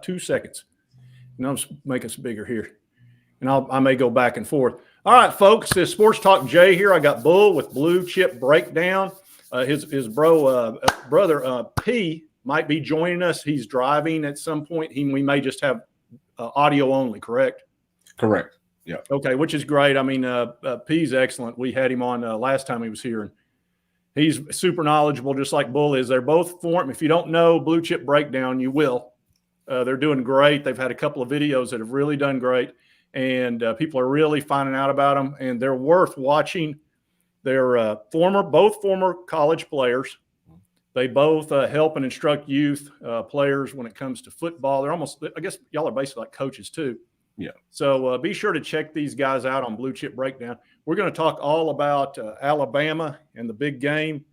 2 seconds. And I'll just make us bigger here. And I may go back and forth. All right, folks, this Sports Talk Jay here. I got Bull with Bluechip Breakdown. His brother P might be joining us. He's driving at some point. We may just have audio only, correct? Correct. Yeah. Okay, which is great. I mean, P's excellent. We had him on last time he was here, and he's super knowledgeable, just like Bull is. They're both formed. If you don't know Bluechip Breakdown, you will. They're doing great. They've had a couple of videos that have really done great, and people are really finding out about them, and they're worth watching. They're both former college players. They both help and instruct youth players when it comes to football. They're almost, I guess, y'all are basically like coaches too. Yeah. So be sure to check these guys out on Bluechip Breakdown. We're going to talk all about Alabama and the big game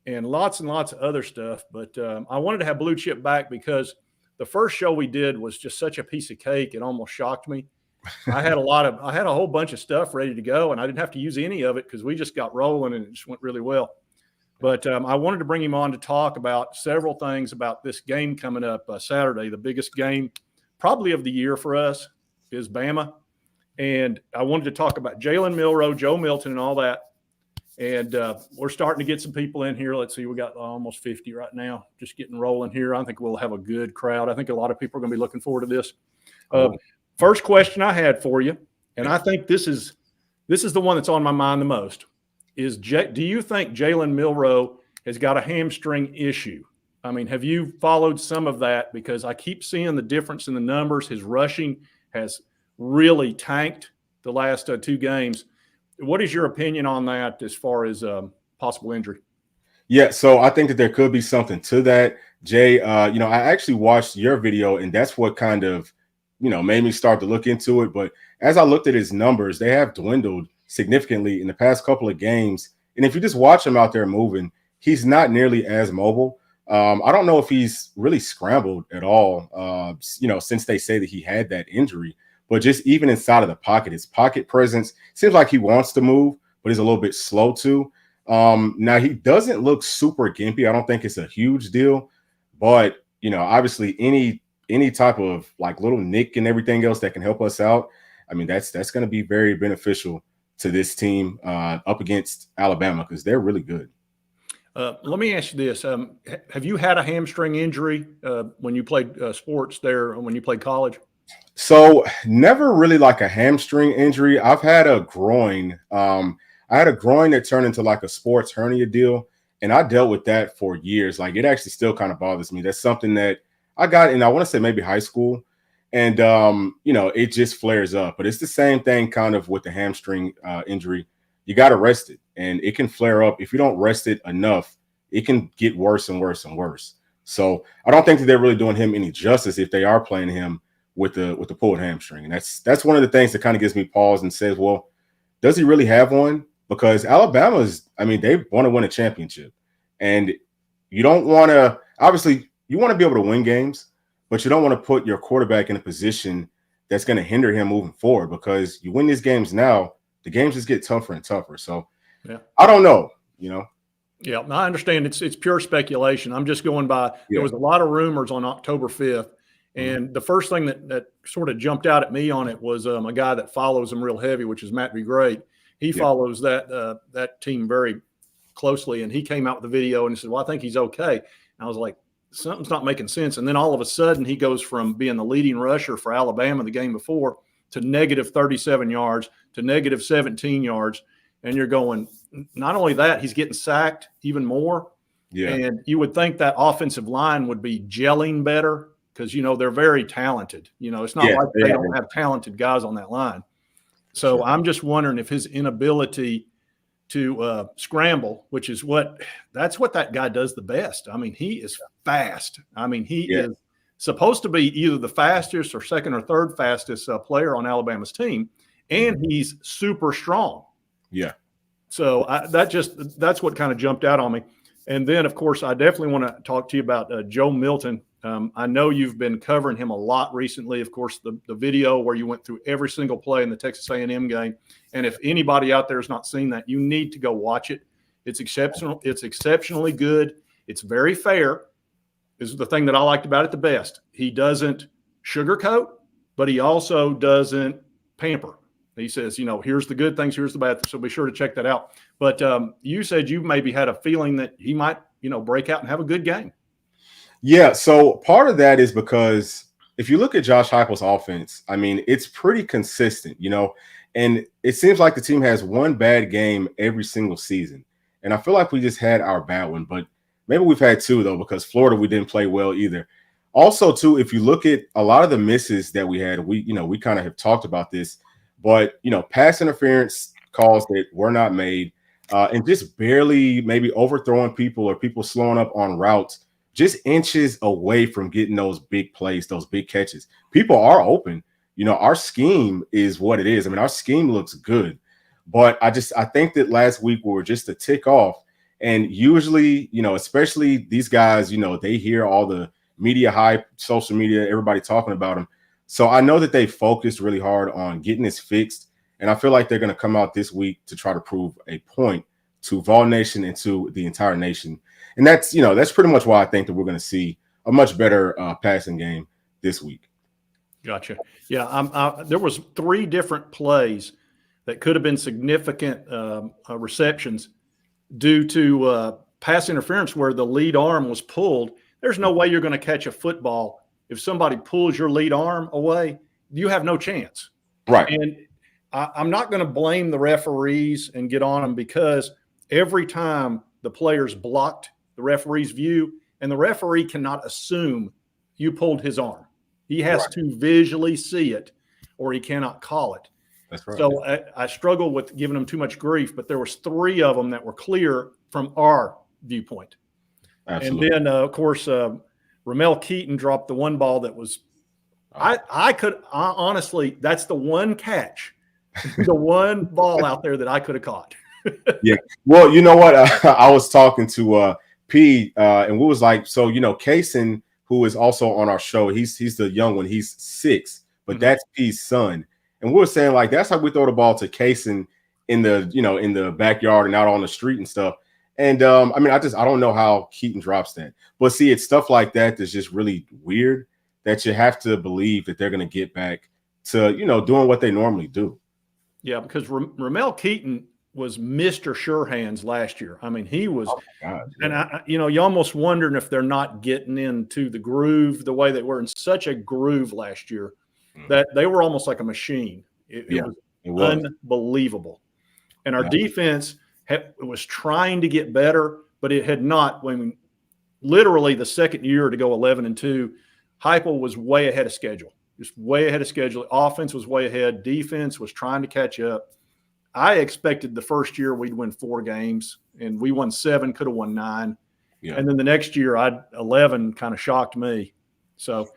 and lots of other stuff. But I wanted to have Bluechip back because the first show we did was just such a piece of cake. It almost shocked me. I had a whole bunch of stuff ready to go, and I didn't have to use any of it because we just got rolling and it just went really well. But I wanted to bring him on to talk about several things about this game coming up Saturday. The biggest game probably of the year for us is Bama. And I wanted to talk about Jalen Milroe, Joe Milton, and all that. And we're starting to get some people in here. Let's see, we got almost 50 right now, just getting rolling here. I think we'll have a good crowd. I think a lot of people are going to be looking forward to this. First question I had for you, and I think this is the one that's on my mind the most, is do you think Jalen Milroe has got a hamstring issue? I mean, have you followed some of that? Because I keep seeing the difference in the numbers. His rushing has really tanked the last 2 games. What is your opinion on that as far as possible injury? Yeah, so I think that there could be something to that, Jay. I actually watched your video, and that's what kind of, made me start to look into it. But as I looked at his numbers, they have dwindled significantly in the past couple of games. And if you just watch him out there moving, he's not nearly as mobile. I don't know if he's really scrambled at all, since they say that he had that injury. But just even inside of the pocket, his pocket presence seems like he wants to move, but he's a little bit slow too. Now, he doesn't look super gimpy. I don't think it's a huge deal. But, obviously any type of like little nick and everything else that can help us out, I mean, that's going to be very beneficial to this team up against Alabama because they're really good. Let me ask you this. Have you had a hamstring injury when you played sports there, when you played college? So never really like a hamstring injury. I've had a groin. I had a groin that turned into like a sports hernia deal, and I dealt with that for years. Like it actually still kind of bothers me. That's something that I got in, I want to say maybe high school, and it just flares up. But it's the same thing kind of with the hamstring injury. You got to rest it, and it can flare up. If you don't rest it enough, it can get worse and worse and worse. So I don't think that they're really doing him any justice if they are playing him with the pulled hamstring. And that's one of the things that kind of gives me pause and says, well, does he really have one? Because Alabama's, I mean, they want to win a championship. And you don't want to, obviously, you want to be able to win games, but you don't want to put your quarterback in a position that's going to hinder him moving forward because you win these games now, the games just get tougher and tougher. So yeah, I don't know, Yeah, I understand it's pure speculation. I'm just going by, There was a lot of rumors on October 5th. And the first thing that sort of jumped out at me on it was a guy that follows him real heavy, which is Matt V. Great. He follows that team very closely, and he came out with a video and he said, well, I think he's okay. And I was like, something's not making sense. And then all of a sudden he goes from being the leading rusher for Alabama the game before to negative 37 yards to negative 17 yards. And you're going, not only that, he's getting sacked even more. Yeah. And you would think that offensive line would be gelling better because, they're very talented. It's not like they don't have talented guys on that line. So sure. I'm just wondering if his inability to scramble, which is that's what that guy does the best. I mean, he is fast. I mean, he is supposed to be either the fastest or second or third fastest player on Alabama's team, and he's super strong. Yeah. So that's what kind of jumped out on me. And then, of course, I definitely want to talk to you about Joe Milton. I know you've been covering him a lot recently. Of course, the video where you went through every single play in the Texas A&M game. And if anybody out there has not seen that, you need to go watch it. It's exceptional. It's exceptionally good. It's very fair is the thing that I liked about it the best. He doesn't sugarcoat, but he also doesn't pamper. He says, here's the good things, here's the bad things. So be sure to check that out. But you said you maybe had a feeling that he might, break out and have a good game. Yeah. So part of that is because if you look at Josh Heupel's offense, I mean, it's pretty consistent, and it seems like the team has one bad game every single season. And I feel like we just had our bad one, but maybe we've had two, though, because Florida, we didn't play well either. Also, too, if you look at a lot of the misses that we had, we kind of have talked about this, but, pass interference calls that were not made, and just barely maybe overthrowing people or people slowing up on routes, just inches away from getting those big plays, those big catches. People are open. Our scheme is what it is. I mean, our scheme looks good, but I think that last week we were just a tick off. And usually, especially these guys, they hear all the media hype, social media, everybody talking about them. So I know that they focused really hard on getting this fixed. And I feel like they're going to come out this week to try to prove a point to Vol Nation and to the entire nation. And that's pretty much why I think that we're going to see a much better passing game this week. Gotcha. Yeah, there was 3 different plays that could have been significant receptions due to pass interference where the lead arm was pulled. There's no way you're going to catch a football if somebody pulls your lead arm away. You have no chance. Right. And I'm not going to blame the referees and get on them, because every time the players blocked the referee's view, and the referee cannot assume you pulled his arm. He has to visually see it, or he cannot call it. That's right. So I struggle with giving them too much grief, but there was 3 of them that were clear from our viewpoint. Absolutely. And then, of course, Ramel Keaton dropped the one ball that was I could honestly, that's the one catch, the one ball out there that I could have caught. Yeah. Well, you know what? I was talking to P, and we was like, so, Kaysen, who is also on our show, he's the young one. He's 6, but that's P's son. And we were saying, like, that's how we throw the ball to Kaysen in the backyard and out on the street and stuff. And I mean, I don't know how Keaton drops that. But see, it's stuff like that that's just really weird, that you have to believe that they're going to get back to, doing what they normally do. Yeah, because Ramel Keaton was Mr. Sure Hands last year. I mean, he was, and you almost wondering if they're not getting into the groove the way they were in such a groove last year that they were almost like a machine. It was unbelievable. And our defense was trying to get better, but it had not. When literally the second year to go 11-2, Heupel was way ahead of schedule, just way ahead of schedule. Offense was way ahead. Defense was trying to catch up. I expected the first year we'd win 4 games, and we won 7, could have won 9. Yeah. And then the next year, 11 kind of shocked me. So,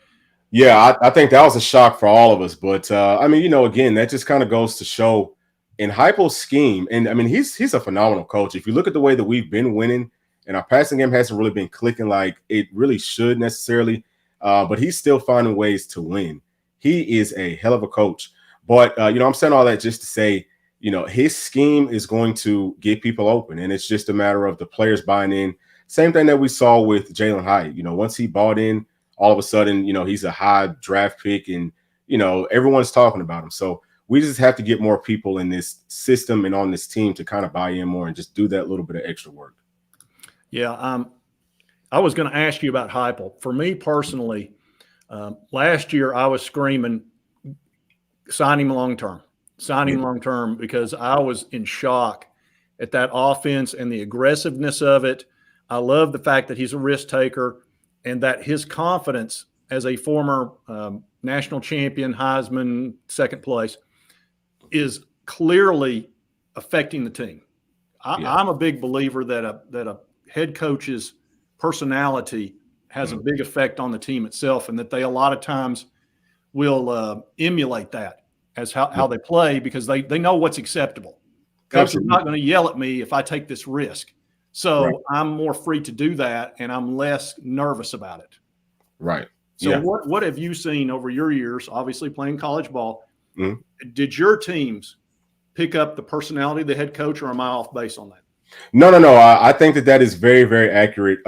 yeah, I think that was a shock for all of us. But, I mean, again, that just kind of goes to show in Heupel's scheme. And, I mean, he's a phenomenal coach. If you look at the way that we've been winning, and our passing game hasn't really been clicking like it really should necessarily, but he's still finding ways to win. He is a hell of a coach. But, I'm saying all that just to say, his scheme is going to get people open, and it's just a matter of the players buying in. Same thing that we saw with Jalen Hyatt. Once he bought in, all of a sudden, he's a high draft pick, and, everyone's talking about him. So we just have to get more people in this system and on this team to kind of buy in more and just do that little bit of extra work. Yeah, I was going to ask you about Heupel. For me personally, last year I was screaming, sign him long-term. Sign him long-term, because I was in shock at that offense and the aggressiveness of it. I love the fact that he's a risk taker, and that his confidence as a former national champion, Heisman, second place, is clearly affecting the team. I'm a big believer that a head coach's personality has a big effect on the team itself, and that they a lot of times will emulate that as how they play, because they know what's acceptable. Coach is not going to yell at me if I take this risk. So I'm more free to do that, and I'm less nervous about it. Right. So what have you seen over your years, obviously playing college ball? Did your teams pick up the personality of the head coach, or am I off base on that? No. I think that is very, very accurate.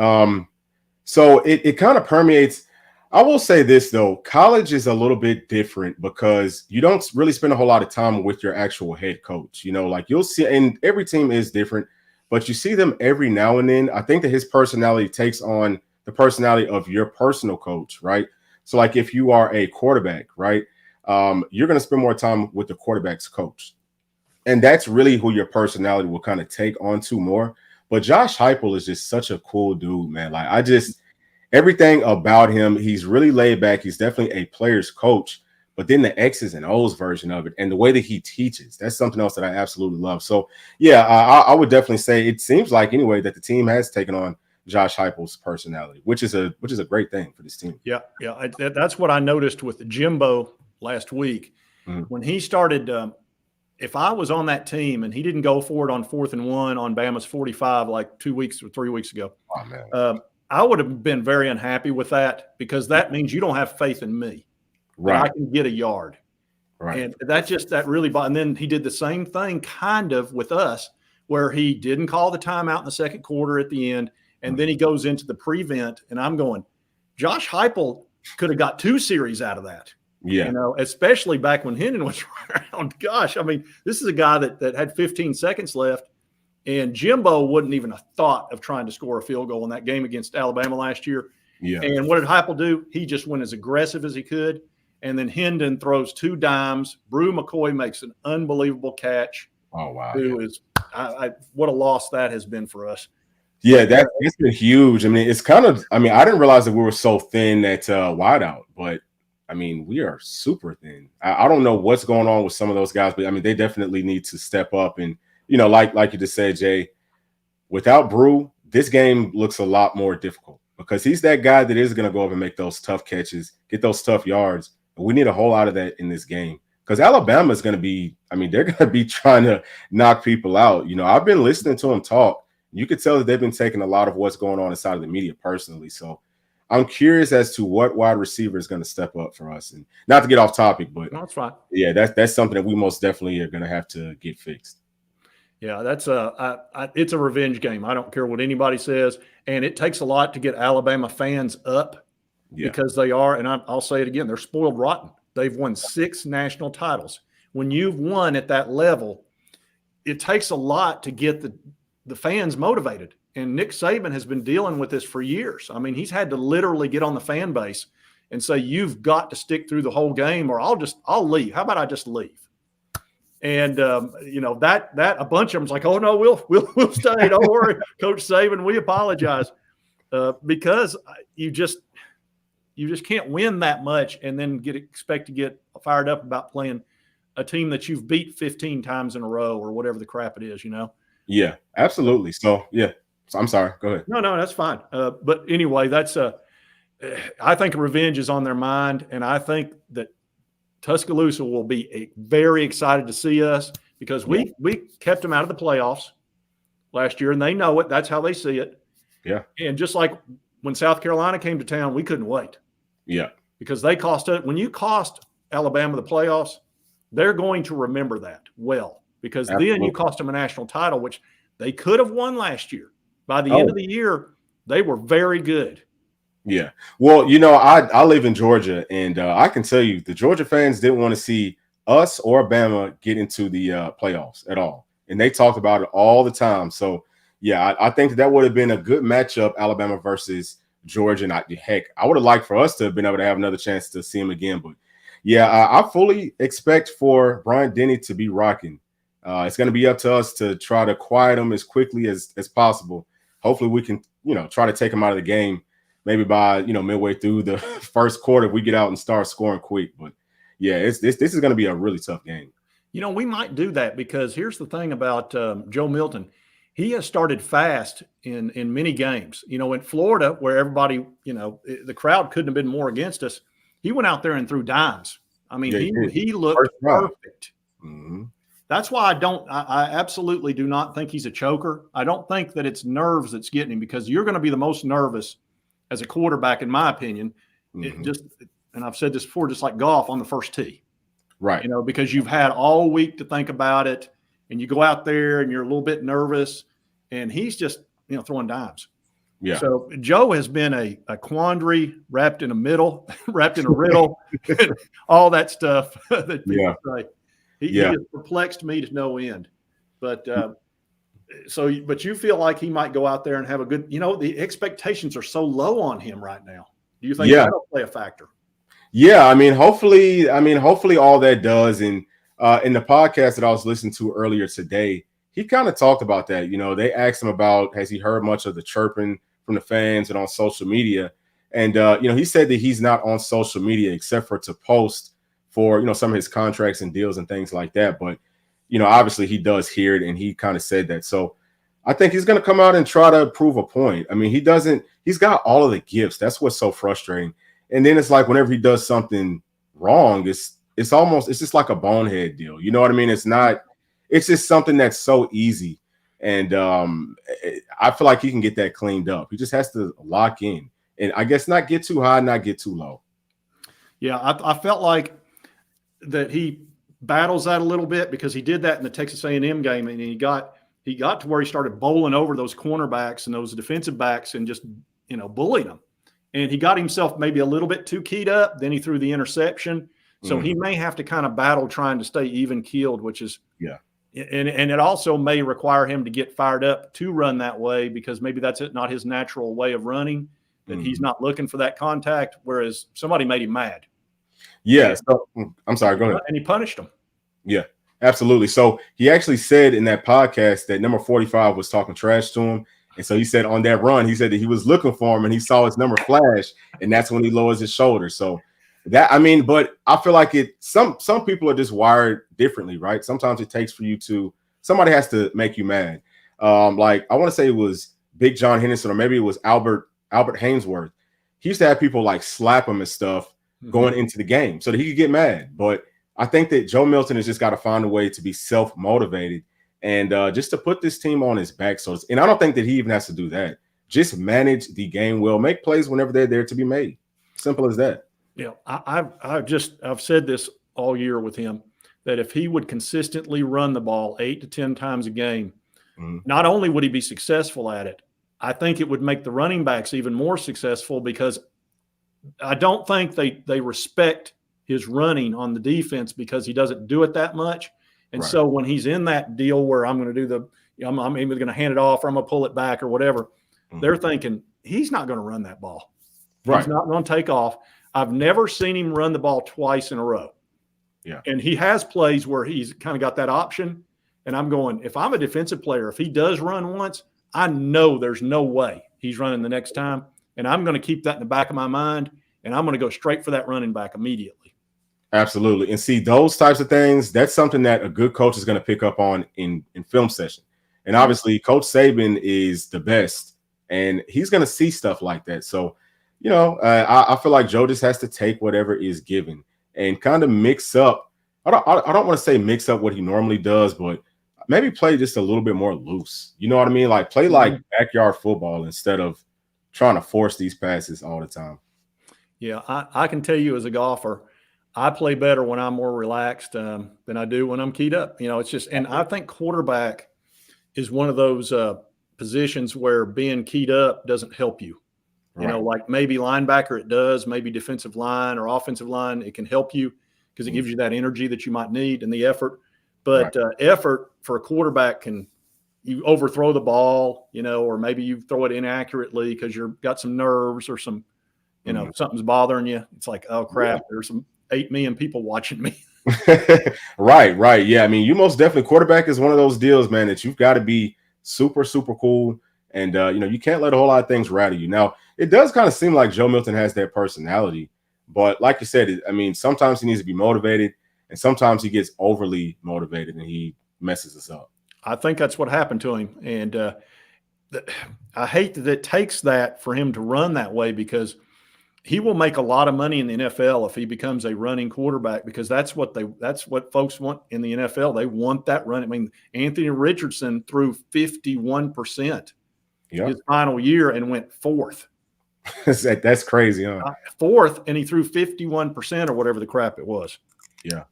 So it kind of permeates. I will say this though, college is a little bit different because you don't really spend a whole lot of time with your actual head coach. Like you'll see, and every team is different, but you see them every now and then. I think that his personality takes on the personality of your personal coach, right? So, like if you are a quarterback, right, you're going to spend more time with the quarterback's coach, and that's really who your personality will kind of take on to more. But Josh Heupel is just such a cool dude, man. Like everything about him, he's really laid back. He's definitely a player's coach, but then the X's and O's version of it and the way that he teaches, that's something else that I absolutely love. So, yeah, I would definitely say it seems like anyway that the team has taken on Josh Heupel's personality, which is a great thing for this team. Yeah, yeah. That's what I noticed with Jimbo last week when he started. If I was on that team and he didn't go for it on 4th and 1 on Bama's 45 like 2 weeks or 3 weeks ago, I would have been very unhappy with that because that means you don't have faith in me. Right. I can get a yard. Right. And that really – and then he did the same thing kind of with us where he didn't call the timeout in the second quarter at the end, and then he goes into the prevent, and I'm going, Josh Heupel could have got 2 series out of that. Yeah. Especially back when Hendon was around. Gosh, I mean, this is a guy that had 15 seconds left. And Jimbo wouldn't even have thought of trying to score a field goal in that game against Alabama last year. Yeah. And what did Heupel do? He just went as aggressive as he could. And then Hendon throws 2 dimes. Brew McCoy makes an unbelievable catch. Oh, wow. What a loss that has been for us. Yeah, it's been huge. I mean, I didn't realize that we were so thin at wideout, but I mean, we are super thin. I don't know what's going on with some of those guys, but I mean, they definitely need to step up. And like you just said, Jay, without Brew, this game looks a lot more difficult because he's that guy that is going to go up and make those tough catches, get those tough yards. And we need a whole lot of that in this game because Alabama is going to be, they're going to be trying to knock people out. I've been listening to them talk. You could tell that they've been taking a lot of what's going on inside of the media personally. So I'm curious as to what wide receiver is going to step up for us. And not to get off topic, but no, that's fine. Yeah, that's something that we most definitely are going to have to get fixed. Yeah, it's a revenge game. I don't care what anybody says. And it takes a lot to get Alabama fans up because they are, and I'll say it again, they're spoiled rotten. They've won 6 national titles. When you've won at that level, it takes a lot to get the fans motivated. And Nick Saban has been dealing with this for years. I mean, he's had to literally get on the fan base and say, you've got to stick through the whole game or I'll leave. How about I just leave? And, that a bunch of them's like, oh, no, we'll stay. Don't worry, Coach Saban, we apologize because you just can't win that much and then expect to get fired up about playing a team that you've beat 15 times in a row or whatever the crap it is, Yeah, absolutely. So, yeah. So I'm sorry. Go ahead. No, that's fine. But anyway, I think revenge is on their mind, and I think that Tuscaloosa will be very excited to see us because we kept them out of the playoffs last year, and they know it. That's how they see it. Yeah. And just like when South Carolina came to town, we couldn't wait. Yeah. Because they cost it. When you cost Alabama the playoffs, they're going to remember that well because then you cost them a national title, which they could have won last year. By the end of the year, they were very good. Yeah. Well, I live in Georgia, and I can tell you the Georgia fans didn't want to see us or Bama get into the playoffs at all. And they talked about it all the time. So, yeah, I think that would have been a good matchup, Alabama versus Georgia. And I would have liked for us to have been able to have another chance to see them again. But, yeah, I fully expect for Bryant Denny to be rocking. It's going to be up to us to try to quiet him as quickly as possible. Hopefully we can, try to take him out of the game maybe by, midway through the first quarter if we get out and start scoring quick. But, yeah, this is going to be a really tough game. We might do that because here's the thing about Joe Milton. He has started fast in many games. In Florida where everybody, the crowd couldn't have been more against us, he went out there and threw dimes. I mean, he looked perfect. Mm-hmm. That's why I absolutely do not think he's a choker. I don't think that it's nerves that's getting him because you're going to be the most nervous as a quarterback, in my opinion. Mm-hmm. And I've said this before, just like golf on the first tee. Right. Because you've had all week to think about it and you go out there and you're a little bit nervous and he's just, throwing dimes. Yeah. So Joe has been a quandary wrapped in a middle, wrapped in a riddle, all that stuff that people say. He has perplexed me to no end. But but you feel like he might go out there and have a good, the expectations are so low on him right now. Do you think that'll play a factor? Yeah, hopefully all that does. And in the podcast that I was listening to earlier today, he kind of talked about that. They asked him about, has he heard much of the chirping from the fans and on social media? And, he said that he's not on social media except for to post for, some of his contracts and deals and things like that. But, obviously he does hear it, and he kind of said that. So I think he's going to come out and try to prove a point. He's got all of the gifts. That's what's so frustrating. And then it's like whenever he does something wrong, it's just like a bonehead deal. You know what I mean? It's just something that's so easy. And I feel like he can get that cleaned up. He just has to lock in and I guess not get too high, not get too low. Yeah, I felt like that he battles that a little bit because he did that in the Texas A&M game, and he got to where he started bowling over those cornerbacks and those defensive backs and just, bullied them. And he got himself maybe a little bit too keyed up. Then he threw the interception. So he may have to kind of battle trying to stay even keeled, which is and it also may require him to get fired up to run that way because maybe that's not his natural way of running, that he's not looking for that contact, whereas somebody made him mad. Yeah. So, I'm sorry, go ahead. And he punished him. Yeah, absolutely. So he actually said in that podcast that number 45 was talking trash to him. And so he said on that run, he said that he was looking for him and he saw his number flash, and that's when he lowers his shoulder. So but I feel like some people are just wired differently, right? Sometimes it takes for somebody has to make you mad. Like I want to say it was Big John Henderson, or maybe it was Albert Hainsworth. He used to have people like slap him and stuff going into the game so that he could get mad. But I think that Joe Milton has just got to find a way to be self-motivated and just to put this team on his back. And I don't think that he even has to do that. Just manage the game well, make plays whenever they're there to be made. Simple as that. Yeah, I've said this all year with him, that if he would consistently run the ball 8 to 10 times a game, not only would he be successful at it, I think it would make the running backs even more successful because I don't think they respect his running on the defense because he doesn't do it that much. And so when he's in that deal where I'm going to do I'm either going to hand it off or I'm going to pull it back or whatever, they're thinking he's not going to run that ball. Right. He's not going to take off. I've never seen him run the ball twice in a row. Yeah. And he has plays where he's kind of got that option. And I'm going, if I'm a defensive player, if he does run once, I know there's no way he's running the next time. And I'm going to keep that in the back of my mind. And I'm going to go straight for that running back immediately. Absolutely. And see, those types of things, that's something that a good coach is going to pick up on in film session. And obviously, Coach Saban is the best, and he's going to see stuff like that. So, I feel like Joe just has to take whatever is given and kind of mix up. I don't want to say mix up what he normally does, but maybe play just a little bit more loose. You know what I mean? Like play like backyard football instead of trying to force these passes all the time. Yeah, I can tell you as a golfer, I play better when I'm more relaxed than I do when I'm keyed up. It's just, and I think quarterback is one of those positions where being keyed up doesn't help you. Like maybe linebacker it does, maybe defensive line or offensive line, it can help you because it gives you that energy that you might need and the effort. But effort for a quarterback you overthrow the ball, or maybe you throw it inaccurately because you've got some nerves or some, something's bothering you. It's like, oh crap, there's some 8 million people watching me. Right. Yeah. You most definitely, quarterback is one of those deals, man, that you've got to be super, super cool. And, you can't let a whole lot of things rattle you. Now, it does kind of seem like Joe Milton has that personality. But like you said, sometimes he needs to be motivated, and sometimes he gets overly motivated and he messes us up. I think that's what happened to him. And I hate that it takes that for him to run that way because he will make a lot of money in the NFL if he becomes a running quarterback because that's what folks want in the NFL. They want that run. Anthony Richardson threw 51% his final year and went fourth. That's crazy, huh? Fourth, and he threw 51% or whatever the crap it was. Yeah.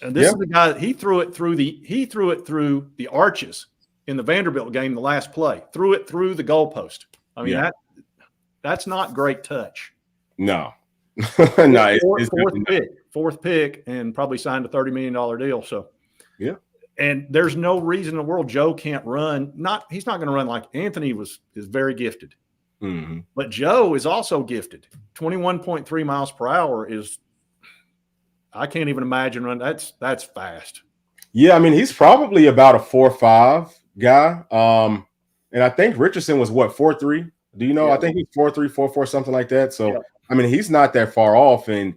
And this is the guy that he threw it through the arches in the Vanderbilt game, the last play, threw it through the goalpost. I mean, that's not great touch. No. No, fourth pick, and probably signed a $30 million deal. So, yeah. And there's no reason in the world Joe can't run. He's not going to run like Anthony is very gifted. Mm-hmm. But Joe is also gifted. 21.3 miles per hour is, I can't even imagine run. That's fast. Yeah, I mean, he's probably about a 4.5 guy. And I think Richardson was what, 4.3? Do you know? Yeah. I think he's 4.3, 4.4, something like that. So, yeah. I mean, he's not that far off. And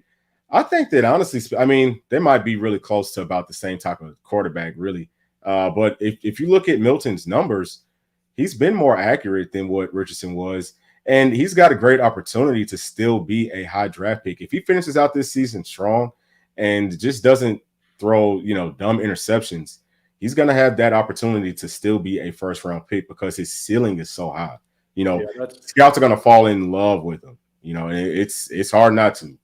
I think that honestly, I mean, they might be really close to about the same type of quarterback, really. But if you look at Milton's numbers, he's been more accurate than what Richardson was. And he's got a great opportunity to still be a high draft pick. If he finishes out this season strong and just doesn't throw, dumb interceptions, he's going to have that opportunity to still be a first-round pick because his ceiling is so high. Scouts are going to fall in love with him. And it's hard not to.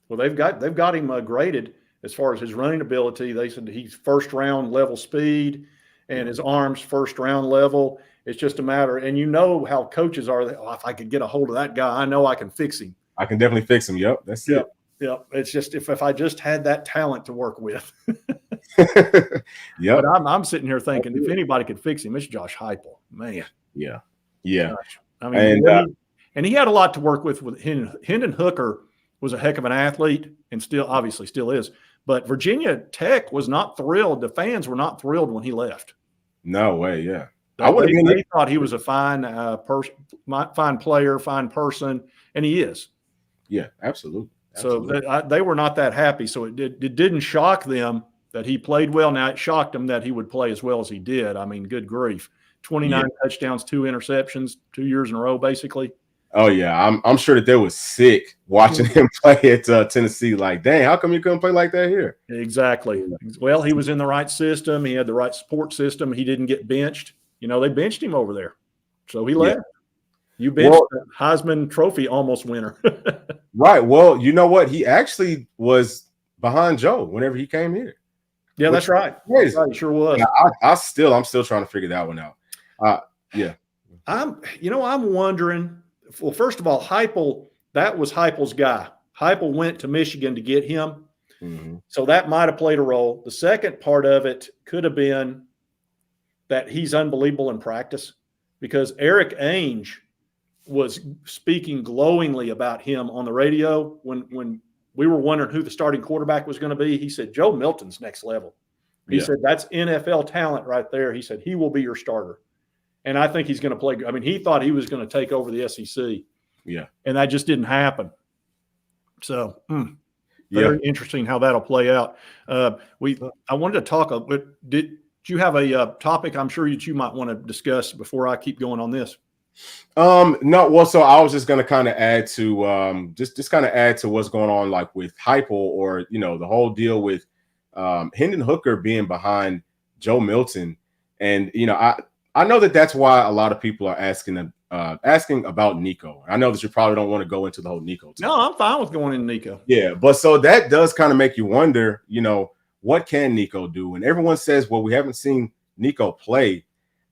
Well, they've got him graded as far as his running ability. They said he's first-round level speed and his arms first-round level. It's just a matter, and how coaches are. If I could get a hold of that guy, I know I can fix him. I can definitely fix him. Yep, that's it. Yep. It's just if I just had that talent to work with. Yeah. But I'm sitting here thinking if anybody could fix him, it's Josh Heupel. Man. Yeah. Gosh. I mean, and he had a lot to work with Hendon Hooker was a heck of an athlete and obviously still is. But Virginia Tech was not thrilled. The fans were not thrilled when he left. No way. Yeah. They thought he was a fine fine player, fine person, and he is. Yeah, absolutely. So they were not that happy. So it didn't shock them that he played well. Now it shocked them that he would play as well as he did. I mean, good grief. 29 touchdowns, 2 interceptions, 2 years in a row, basically. Oh, yeah. I'm sure that they were sick watching him play at Tennessee. Like, dang, how come you couldn't play like that here? Exactly. Well, he was in the right system. He had the right support system. He didn't get benched. They benched him over there. So he left. You benched the Heisman Trophy almost winner. Right. Well, you know what? He actually was behind Joe whenever he came here. Yeah, that's right. Crazy. He sure was. Yeah, I'm still trying to figure that one out. Yeah. I'm wondering. Well, first of all, Heupel, that was Heupel's guy. Heupel went to Michigan to get him. Mm-hmm. So that might have played a role. The second part of it could have been that he's unbelievable in practice because Eric Ainge was speaking glowingly about him on the radio when we were wondering who the starting quarterback was going to be. He said, Joe Milton's next level. He said, that's NFL talent right there. He said, he will be your starter. And I think he's going to play. I mean, he thought he was going to take over the SEC. Yeah. And that just didn't happen. So very interesting how that'll play out. I wanted to talk a bit. Did you have a topic I'm sure you might want to discuss before I keep going on this? No, well, so I was just going to kind of add to just kind of add to what's going on like with Heupel or, the whole deal with Hendon Hooker being behind Joe Milton. And, I know that that's why a lot of people are asking about Nico. I know that you probably don't want to go into the whole Nico thing. No, I'm fine with going into Nico. Yeah, but so that does kind of make you wonder, what can Nico do? And everyone says, well, we haven't seen Nico play.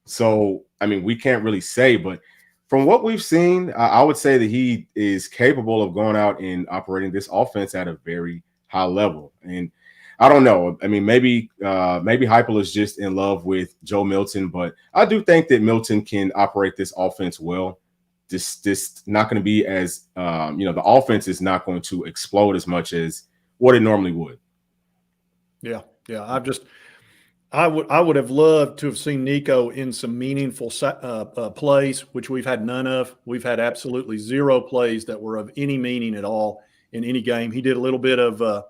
So, I mean, we can't really say, but from what we've seen, I would say that he is capable of going out and operating this offense at a very high level. And I don't know. I mean, maybe Heupel is just in love with Joe Milton, but I do think that Milton can operate this offense well. This not going to be as the offense is not going to explode as much as what it normally would. Yeah. I would have loved to have seen Nico in some meaningful plays, which we've had none of. We've had absolutely 0 plays that were of any meaning at all in any game. He did a little bit of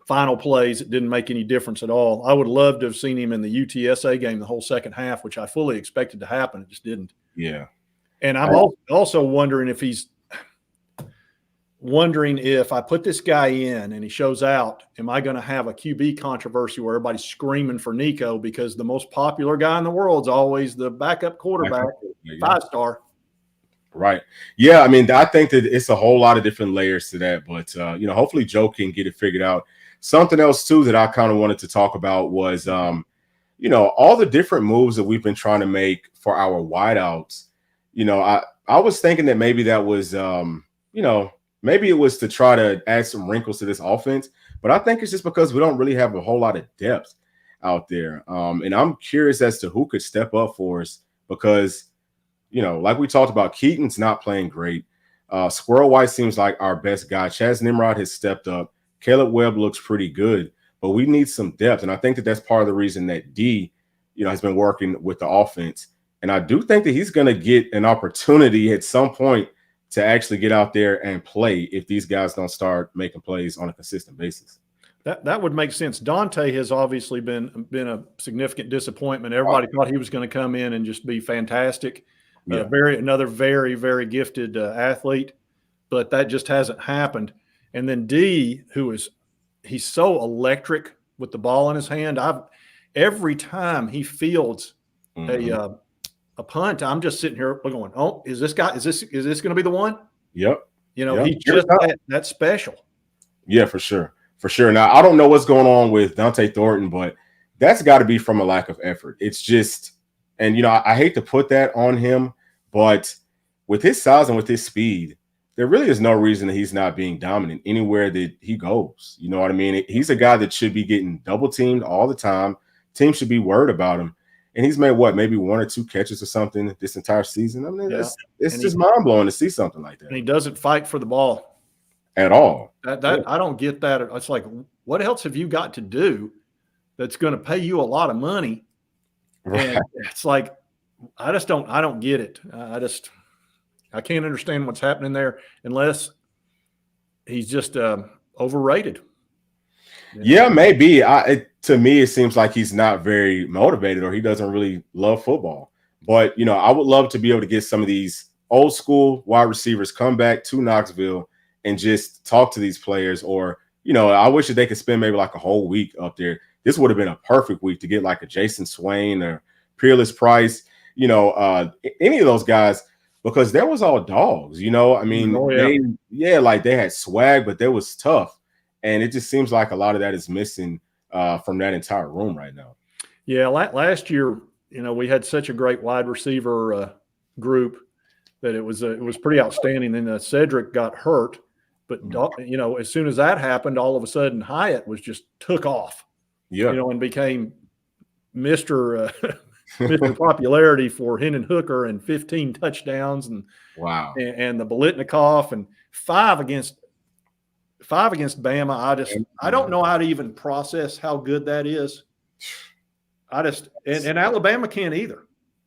final plays. It didn't make any difference at all. I would love to have seen him in the UTSA game the whole second half, which I fully expected to happen. It just didn't. Yeah. And I'm also wondering if I put this guy in and he shows out, am I going to have a QB controversy where everybody's screaming for Nico because the most popular guy in the world is always the backup quarterback, 5-star. Right. Yeah. I mean, I think that it's a whole lot of different layers to that, but hopefully Joe can get it figured out. Something else too that I kind of wanted to talk about was, all the different moves that we've been trying to make for our wideouts. I was thinking that maybe that was, maybe it was to try to add some wrinkles to this offense. But I think it's just because we don't really have a whole lot of depth out there. And I'm curious as to who could step up for us because, like we talked about, Keaton's not playing great. Squirrel White seems like our best guy. Chaz Nimrod has stepped up. Caleb Webb looks pretty good, but we need some depth. And I think that that's part of the reason that D, has been working with the offense. And I do think that he's going to get an opportunity at some point to actually get out there and play if these guys don't start making plays on a consistent basis. That would make sense. Dante has obviously been a significant disappointment. Everybody thought he was going to come in and just be fantastic. Yeah. Another very, very gifted athlete, but that just hasn't happened. And then D, he's so electric with the ball in his hand. Every time he fields a punt, I'm just sitting here going, "Oh, is this going to be the one?" Yep. He's just that special. Yeah, for sure. For sure. Now, I don't know what's going on with Dante Thornton, but that's got to be from a lack of effort. It's just, and I hate to put that on him, but with his size and with his speed, there really is no reason that he's not being dominant anywhere that he goes. You know what I mean? He's a guy that should be getting double teamed all the time. Teams should be worried about him. And he's made maybe 1 or 2 catches or something this entire season. I mean, it's just mind blowing to see something like that. And he doesn't fight for the ball at all. I don't get that. It's like, what else have you got to do that's going to pay you a lot of money? Right. And it's like, I don't get it. I can't understand what's happening there unless he's just overrated. Yeah, maybe. To me, it seems like he's not very motivated or he doesn't really love football. But, I would love to be able to get some of these old school wide receivers come back to Knoxville and just talk to these players. Or, I wish that they could spend maybe like a whole week up there. This would have been a perfect week to get like a Jason Swain or Peerless Price, any of those guys, because there was all dogs, I mean, they had swag, but they was tough. And it just seems like a lot of that is missing from that entire room right now. Yeah, last year, we had such a great wide receiver group that it was pretty outstanding. Then Cedric got hurt, but as soon as that happened, all of a sudden Hyatt was just took off. Yeah, and became Mr. Mr. Popularity for Hendon Hooker and 15 touchdowns and wow, and the Bolitnikoff and 5 against Bama. I don't know how to even process how good that is. And Alabama can't either.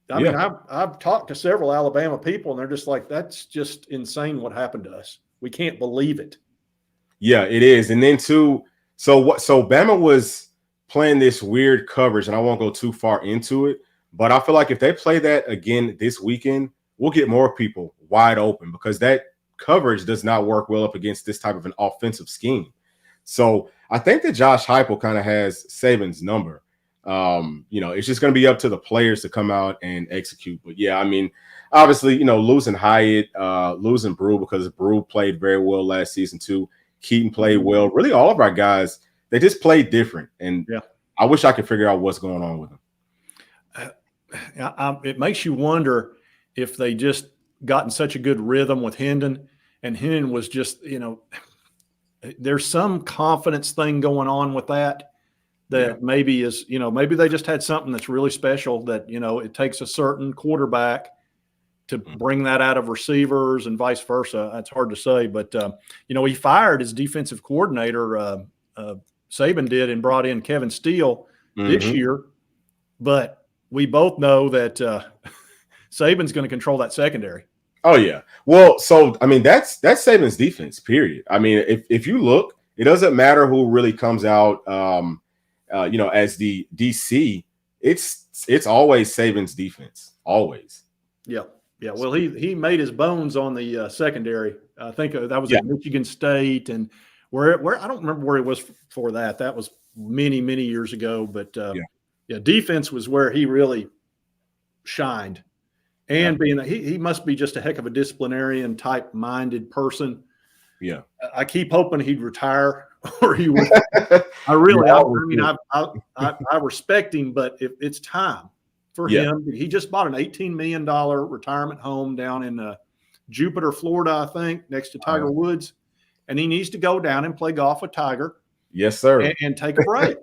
I mean, I've talked to several Alabama people, and they're just like, that's just insane what happened to us. We can't believe it. Yeah, it is. And then so Bama was playing this weird coverage, and I won't go too far into it, but I feel like if they play that again this weekend, we'll get more people wide open because that coverage does not work well up against this type of an offensive scheme. So I think that Josh Heupel kind of has Saban's number. It's just going to be up to the players to come out and execute. But yeah, I mean, obviously, losing Hyatt, losing Brew because Brew played very well last season too. Keaton played well. Really, all of our guys, they just played different. And I wish I could figure out what's going on with them. It makes you wonder if they just gotten such a good rhythm with Hendon, and Hendon was just, there's some confidence thing going on with that maybe is, maybe they just had something that's really special that, it takes a certain quarterback to bring that out of receivers and vice versa. That's hard to say, but he fired his defensive coordinator, Saban did, and brought in Kevin Steele this year, but we both know that Saban's going to control that secondary. Oh yeah. Well, so I mean that's Saban's defense, period. I mean, if you look, it doesn't matter who really comes out as the DC, it's always Saban's defense. Always. Yeah. Yeah. Well, he made his bones on the secondary. I think that was at Michigan State, and where I don't remember where he was for that. That was many, many years ago, but defense was where he really shined. And being that he must be just a heck of a disciplinarian type minded person. Yeah. I keep hoping he'd retire or he would. I really, I respect him, but it's time for him. He just bought an $18 million retirement home down in Jupiter, Florida, I think, next to Tiger Woods. And he needs to go down and play golf with Tiger. Yes, sir. And take a break.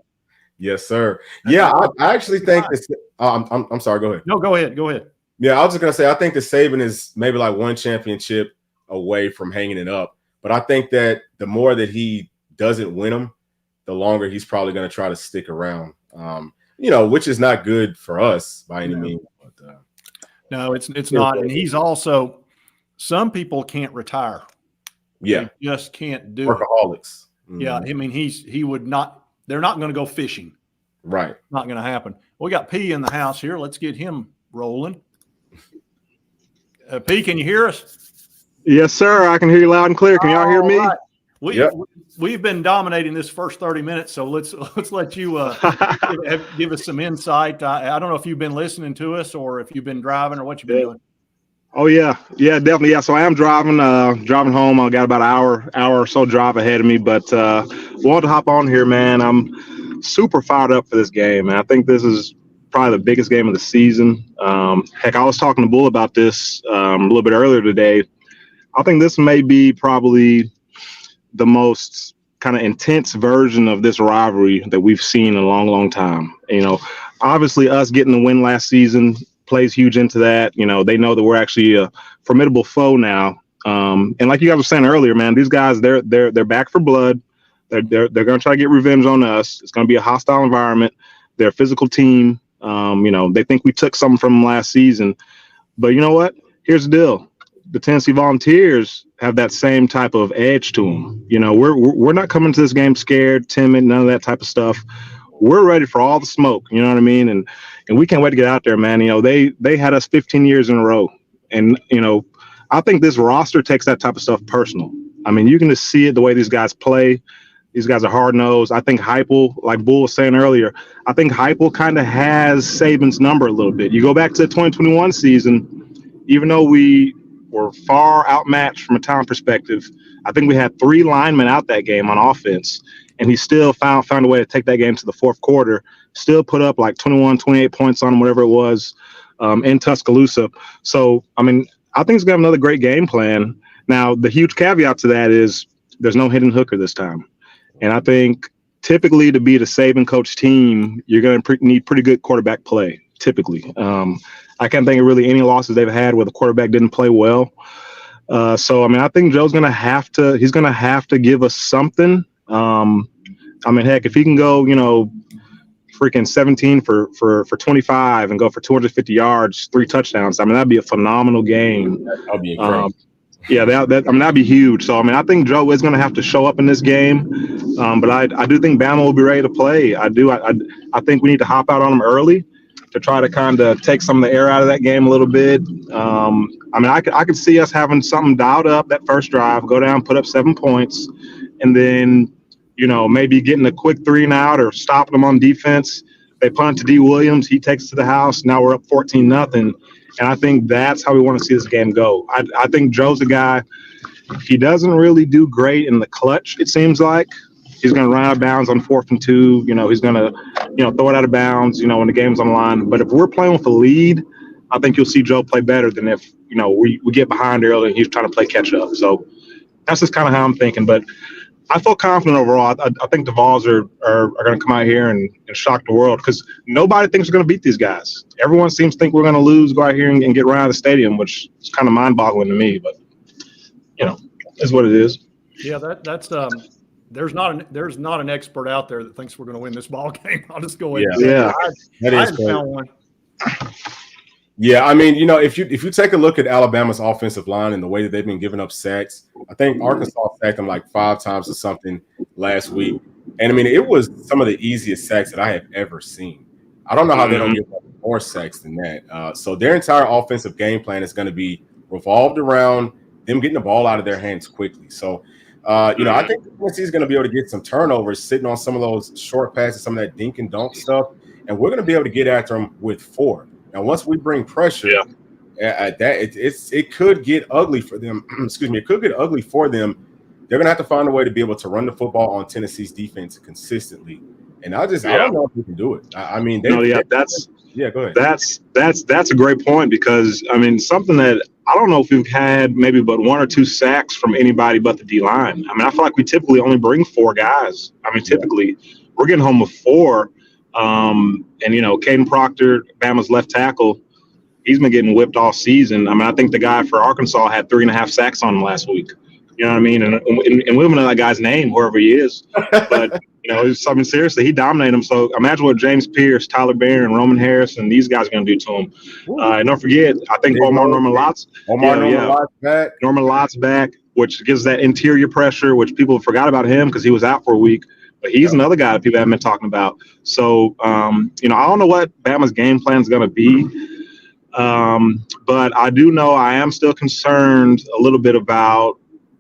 Yes, sir. I actually think this. I'm sorry. Go ahead. No, go ahead. Go ahead. Yeah, I was just gonna say I think that Saban is maybe like one championship away from hanging it up. But I think that the more that he doesn't win them, the longer he's probably going to try to stick around. Which is not good for us by any means. But, no, it's not. And he's also, some people can't retire. Yeah, they just can't do workaholics. Mm-hmm. Yeah, I mean he would not. They're not going to go fishing. Right. Not going to happen. We got P in the house here. Let's get him rolling. P, can you hear us? Yes, sir. I can hear you loud and clear. Can y'all hear me? Right. We've been dominating this first 30 minutes, so let's let you give us some insight. I don't know if you've been listening to us or if you've been driving or what you've been doing. Oh yeah, definitely. Yeah, so I am driving home. I got about an hour or so drive ahead of me, but wanted to hop on here, man. I'm super fired up for this game, man. I think this is probably the biggest game of the season. Heck, I was talking to Bull about this a little bit earlier today. I think this may be probably the most kind of intense version of this rivalry that we've seen in a long, long time. Obviously us getting the win last season plays huge into that. They know that we're actually a formidable foe now. And like you guys were saying earlier, man, these guys, they're back for blood. They're going to try to get revenge on us. It's going to be a hostile environment. They're a physical team. They think we took something from them last season, but you know what? Here's the deal. The Tennessee Volunteers have that same type of edge to them. We're not coming to this game scared, timid, none of that type of stuff. We're ready for all the smoke. You know what I mean? And we can't wait to get out there, man. They had us 15 years in a row. And, I think this roster takes that type of stuff personal. I mean, you can just see it the way these guys play. These guys are hard-nosed. I think Heupel, like Bull was saying earlier, I think Heupel kind of has Saban's number a little bit. You go back to the 2021 season, even though we were far outmatched from a talent perspective, I think we had 3 linemen out that game on offense, and he still found a way to take that game to the fourth quarter, still put up like 21, 28 points on him, whatever it was, in Tuscaloosa. So, I mean, I think he's going to have another great game plan. Now, the huge caveat to that is there's no hidden hooker this time. And I think typically to beat a Saban coach team, you're going to need pretty good quarterback play, typically. I can't think of really any losses they've had where the quarterback didn't play well. So, I mean, I think Joe's going to have to give us something. I mean, heck, if he can go, freaking 17 for 25 and go for 250 yards, 3 touchdowns, I mean, that'd be a phenomenal game. That'll be incredible. Yeah, that'd be huge. So, I mean, I think Joe is going to have to show up in this game, but I do think Bama will be ready to play. I think we need to hop out on them early to try to kind of take some of the air out of that game a little bit. I mean, I could see us having something dialed up that first drive, go down, put up 7 points, and then maybe getting a quick 3 and out or stopping them on defense. They punt to D. Williams. He takes it to the house. Now we're up 14-0. And I think that's how we want to see this game go. I think Joe's a guy, he doesn't really do great in the clutch, it seems like. He's going to run out of bounds on 4th and 2. He's going to, throw it out of bounds, when the game's on the line. But if we're playing with a lead, I think you'll see Joe play better than if, we get behind early and he's trying to play catch up. So that's just kind of how I'm thinking. But I feel confident overall. I think the Vols are going to come out here and shock the world because nobody thinks we're going to beat these guys. Everyone seems to think we're going to lose, go out here and get run out of the stadium, which is kind of mind-boggling to me. But, it's what it is. Yeah, that's there's not an expert out there that thinks we're going to win this ball game. I'll just go ahead. Yeah, I haven't found one. Yeah, I mean, if you take a look at Alabama's offensive line and the way that they've been giving up sacks, I think Arkansas sacked them like 5 times or something last week. And I mean, it was some of the easiest sacks that I have ever seen. I don't know how they don't give up more sacks than that. So their entire offensive game plan is going to be revolved around them getting the ball out of their hands quickly. So, I think Tennessee is going to be able to get some turnovers sitting on some of those short passes, some of that dink and dunk stuff, and we're going to be able to get after them with 4. Now, once we bring pressure at that, it could get ugly for them. Excuse me, it could get ugly for them. They're going to have to find a way to be able to run the football on Tennessee's defense consistently. And I don't know if we can do it. I mean, Yeah, go ahead. That's a great point because I mean something that I don't know if we've had maybe but 1 or 2 sacks from anybody but the D line. I mean I feel like we typically only bring 4 guys. I mean typically we're getting home with 4. And Caden Proctor, Bama's left tackle, he's been getting whipped all season. I mean I think the guy for Arkansas had 3.5 sacks on him last week. You know what I mean? And we don't know that guy's name, whoever he is. But, seriously, he dominated him. So imagine what James Pierce, Tyler Barron, Roman Harris, and these guys are going to do to him. And don't forget, I think Norman Lott's back. Norman Lott's back, which gives that interior pressure, which people forgot about him because he was out for a week. But he's another guy that people haven't been talking about. So, I don't know what Bama's game plan is going to be. But I do know I am still concerned a little bit about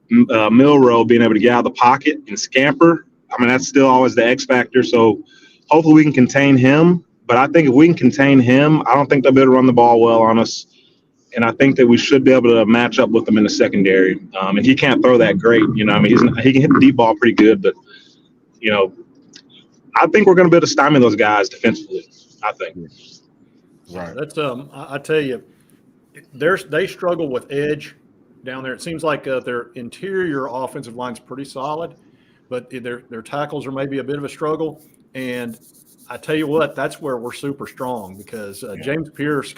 Milroe being able to get out of the pocket and scamper. I mean, that's still always the X factor. So hopefully we can contain him. But I think if we can contain him, I don't think they'll be able to run the ball well on us. And I think that we should be able to match up with him in the secondary. And he can't throw that great. He can hit the deep ball pretty good. But, I think we're going to be able to stymie those guys defensively, I think. Right. That's I tell you, they struggle with edge down there. It seems like their interior offensive line's pretty solid, but their tackles are maybe a bit of a struggle. And I tell you what, that's where we're super strong because James Pierce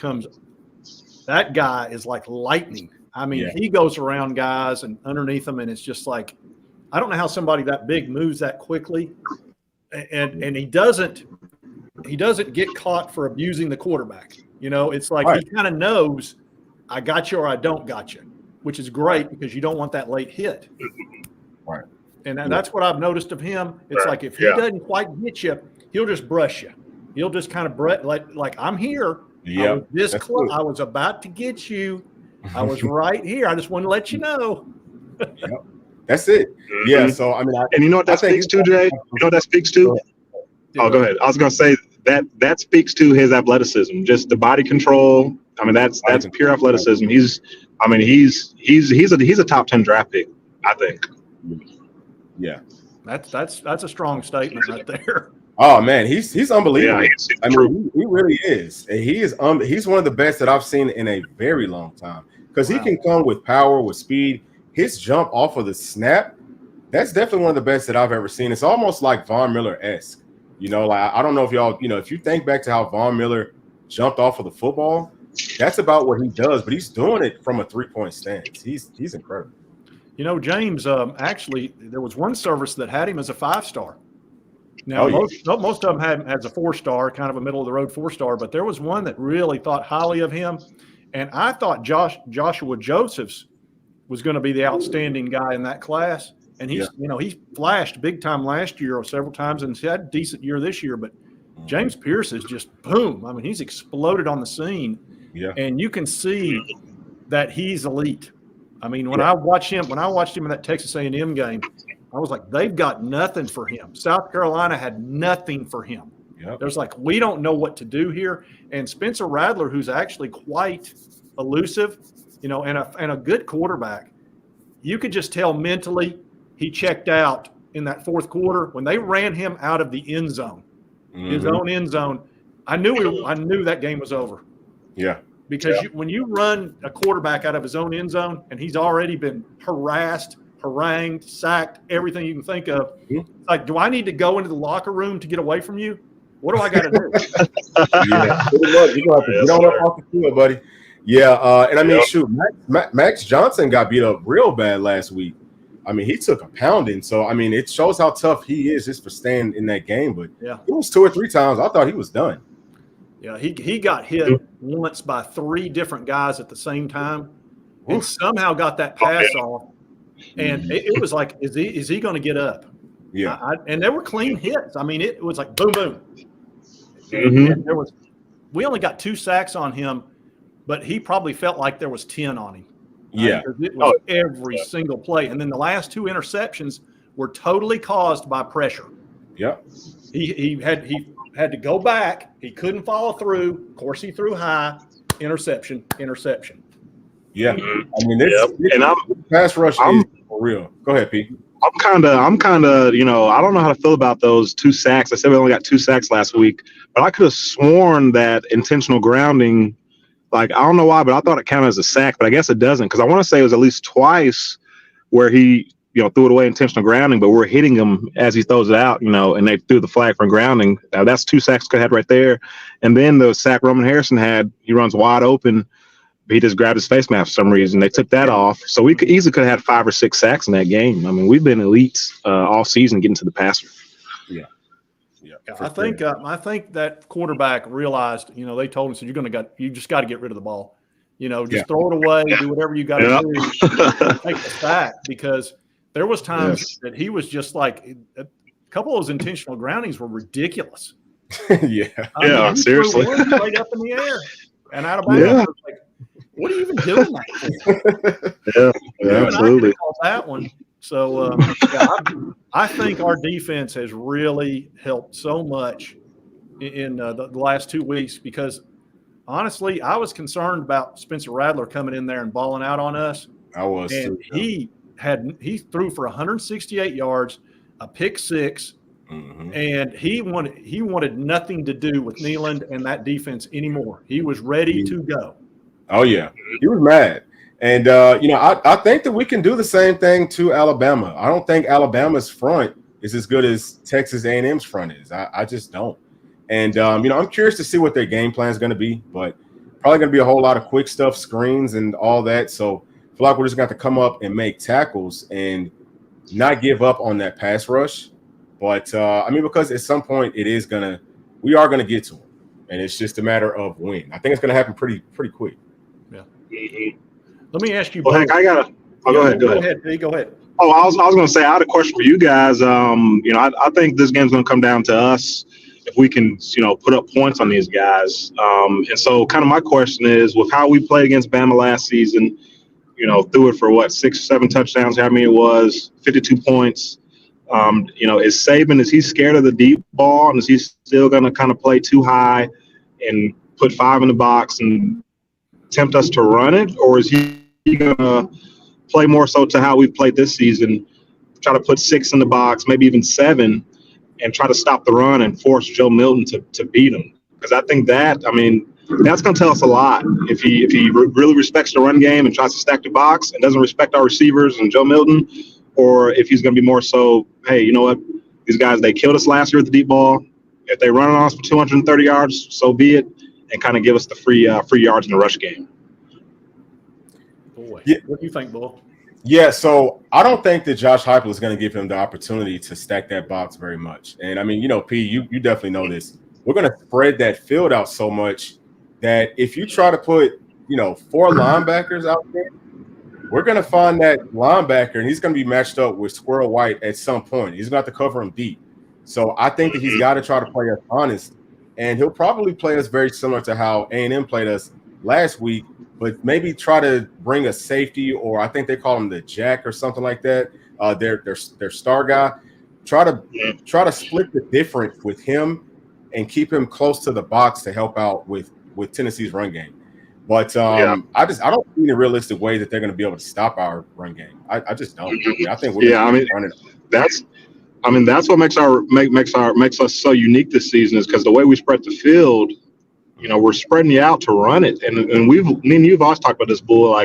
that guy is like lightning. I mean, he goes around guys and underneath them, and it's just like, I don't know how somebody that big moves that quickly. And he doesn't get caught for abusing the quarterback. It's like he kind of knows I got you or I don't got you, which is great because you don't want that late hit. Right. And that's what I've noticed of him. It's like if he doesn't quite get you, he'll just brush you. He'll just kind of like I'm here. Yeah. I was this close. I was about to get you. I was right here. I just want to let you know. Yep. That's it. Mm-hmm. Yeah. So I mean, and you know what that speaks to, Jay? You know what that speaks to? Oh, go ahead. I was going to say that speaks to his athleticism, just the body control. I mean, that's pure athleticism. He's a top 10 draft pick, I think. Yeah. That's a strong statement right there. Oh man, he's unbelievable. Yeah, he really is. And he's one of the best that I've seen in a very long time because he can come with power, with speed. His jump off of the snap, that's definitely one of the best that I've ever seen. It's almost like Von Miller-esque. I don't know if y'all, if you think back to how Von Miller jumped off of the football, that's about what he does, but he's doing it from a 3-point stance. He's incredible. James, actually, there was one service that had him as a 5-star. Now, most of them had him as a 4-star, kind of a middle-of-the-road 4-star, but there was one that really thought highly of him, and I thought Joshua Josephs was going to be the outstanding guy in that class. And he flashed big time last year or several times and he had a decent year this year. But James Pierce is just boom. I mean, he's exploded on the scene. Yeah. And you can see that he's elite. I mean, when I watched him in that Texas A&M game, I was like, they've got nothing for him. South Carolina had nothing for him. Yep. There's like, we don't know what to do here. And Spencer Rattler, who's actually quite elusive, and a good quarterback, you could just tell mentally he checked out in that fourth quarter when they ran him out of the end zone, his own end zone. I knew that game was over. Yeah. Because when you run a quarterback out of his own end zone and he's already been harassed, harangued, sacked, everything you can think of, like, do I need to go into the locker room to get away from you? What do I got to do? Good luck. You're going to have to get on up off the field, buddy. Yeah, and I mean, shoot, Max Johnson got beat up real bad last week. I mean, he took a pounding. So, I mean, it shows how tough he is just for staying in that game. But it was 2 or 3 times. I thought he was done. Yeah, he got hit once by 3 different guys at the same time and somehow got that pass off. And it was like, is he going to get up? Yeah. And there were clean hits. I mean, it was like boom, boom. Mm-hmm. And we only got 2 sacks on him, but he probably felt like there was 10 on him. Yeah. It was every single play. And then the last 2 interceptions were totally caused by pressure. Yeah. He had to go back. He couldn't follow through. Of course, he threw high. Interception. Yeah. I mean, this pass rush is for real. Go ahead, Pete. I'm kind of, I don't know how to feel about those 2 sacks. I said we only got 2 sacks last week, but I could have sworn that intentional grounding, like, I don't know why, but I thought it counted as a sack, but I guess it doesn't, because I want to say it was at least twice where he, threw it away intentional grounding, but we're hitting him as he throws it out, and they threw the flag for grounding. Now, that's 2 sacks could have had right there. And then the sack Roman Harrison had, he runs wide open. He just grabbed his face mask for some reason. They took that off. So we could easily have had 5 or 6 sacks in that game. I mean, we've been elites all season getting to the passer. Yeah. I think that quarterback realized, they told him, so you just got to get rid of the ball. Just throw it away, do whatever you got to do, take the sack, because there was times that he was just like, a couple of those intentional groundings were ridiculous. Seriously. Right up in the air and out of bounds. Like, what are you even doing that for? Absolutely. That one. So I think our defense has really helped so much in the last 2 weeks, because honestly, I was concerned about Spencer Rattler coming in there and balling out on us. I was, and too. He threw for 168 yards, a pick 6, and he wanted nothing to do with Neyland and that defense anymore. He was ready to go. Oh yeah, he was mad, and I think that we can do the same thing to Alabama. I don't think Alabama's front is as good as Texas A&M's front is. I just don't. And I'm curious to see what their game plan is going to be, but probably going to be a whole lot of quick stuff, screens, and all that. So I feel like we're just going to have to come up and make tackles and not give up on that pass rush. But because at some point we are going to get to them, and it's just a matter of when. I think it's going to happen pretty quick. Yeah. Let me ask you. Well, Hank, I gotta. Go ahead. Go ahead. Oh, I was going to say, I had a question for you guys. I think this game's going to come down to us if we can, put up points on these guys. And so kind of my question is, with how we played against Bama last season, threw it for 6 or 7 touchdowns, how many it was, 52 points. Is Saban, is he scared of the deep ball, and is he still going to kind of play too high and put 5 in the box and tempt us to run it? Or is he going to play more so to how we've played this season, try to put 6 in the box, maybe even 7, and try to stop the run and force Joe Milton to beat him? Because I think that's going to tell us a lot. If he really respects the run game and tries to stack the box and doesn't respect our receivers and Joe Milton, or if he's going to be more so, hey, you know what, these guys, they killed us last year with the deep ball. If they run on us for 230 yards, so be it, and kind of give us the free yards in the rush game. Boy, what do you think, Bull? Yeah, so I don't think that Josh Heupel is going to give him the opportunity to stack that box very much. And I mean, P, you definitely know this. We're going to spread that field out so much that if you try to put, 4 linebackers out there, we're going to find that linebacker, and he's going to be matched up with Squirrel White at some point. He's going to have to cover him deep. So I think that he's got to try to play us honest, and he'll probably play us very similar to how A&M played us last week, but maybe try to bring a safety, or I think they call him the Jack or something like that. Their star guy. Try to split the difference with him and keep him close to the box to help out with Tennessee's run game. But I don't see a realistic way that they're going to be able to stop our run game. I just don't. I think we're running. That's what makes us so unique this season, is because the way we spread the field. We're spreading you out to run it. And me and you've always talked about this, Bull.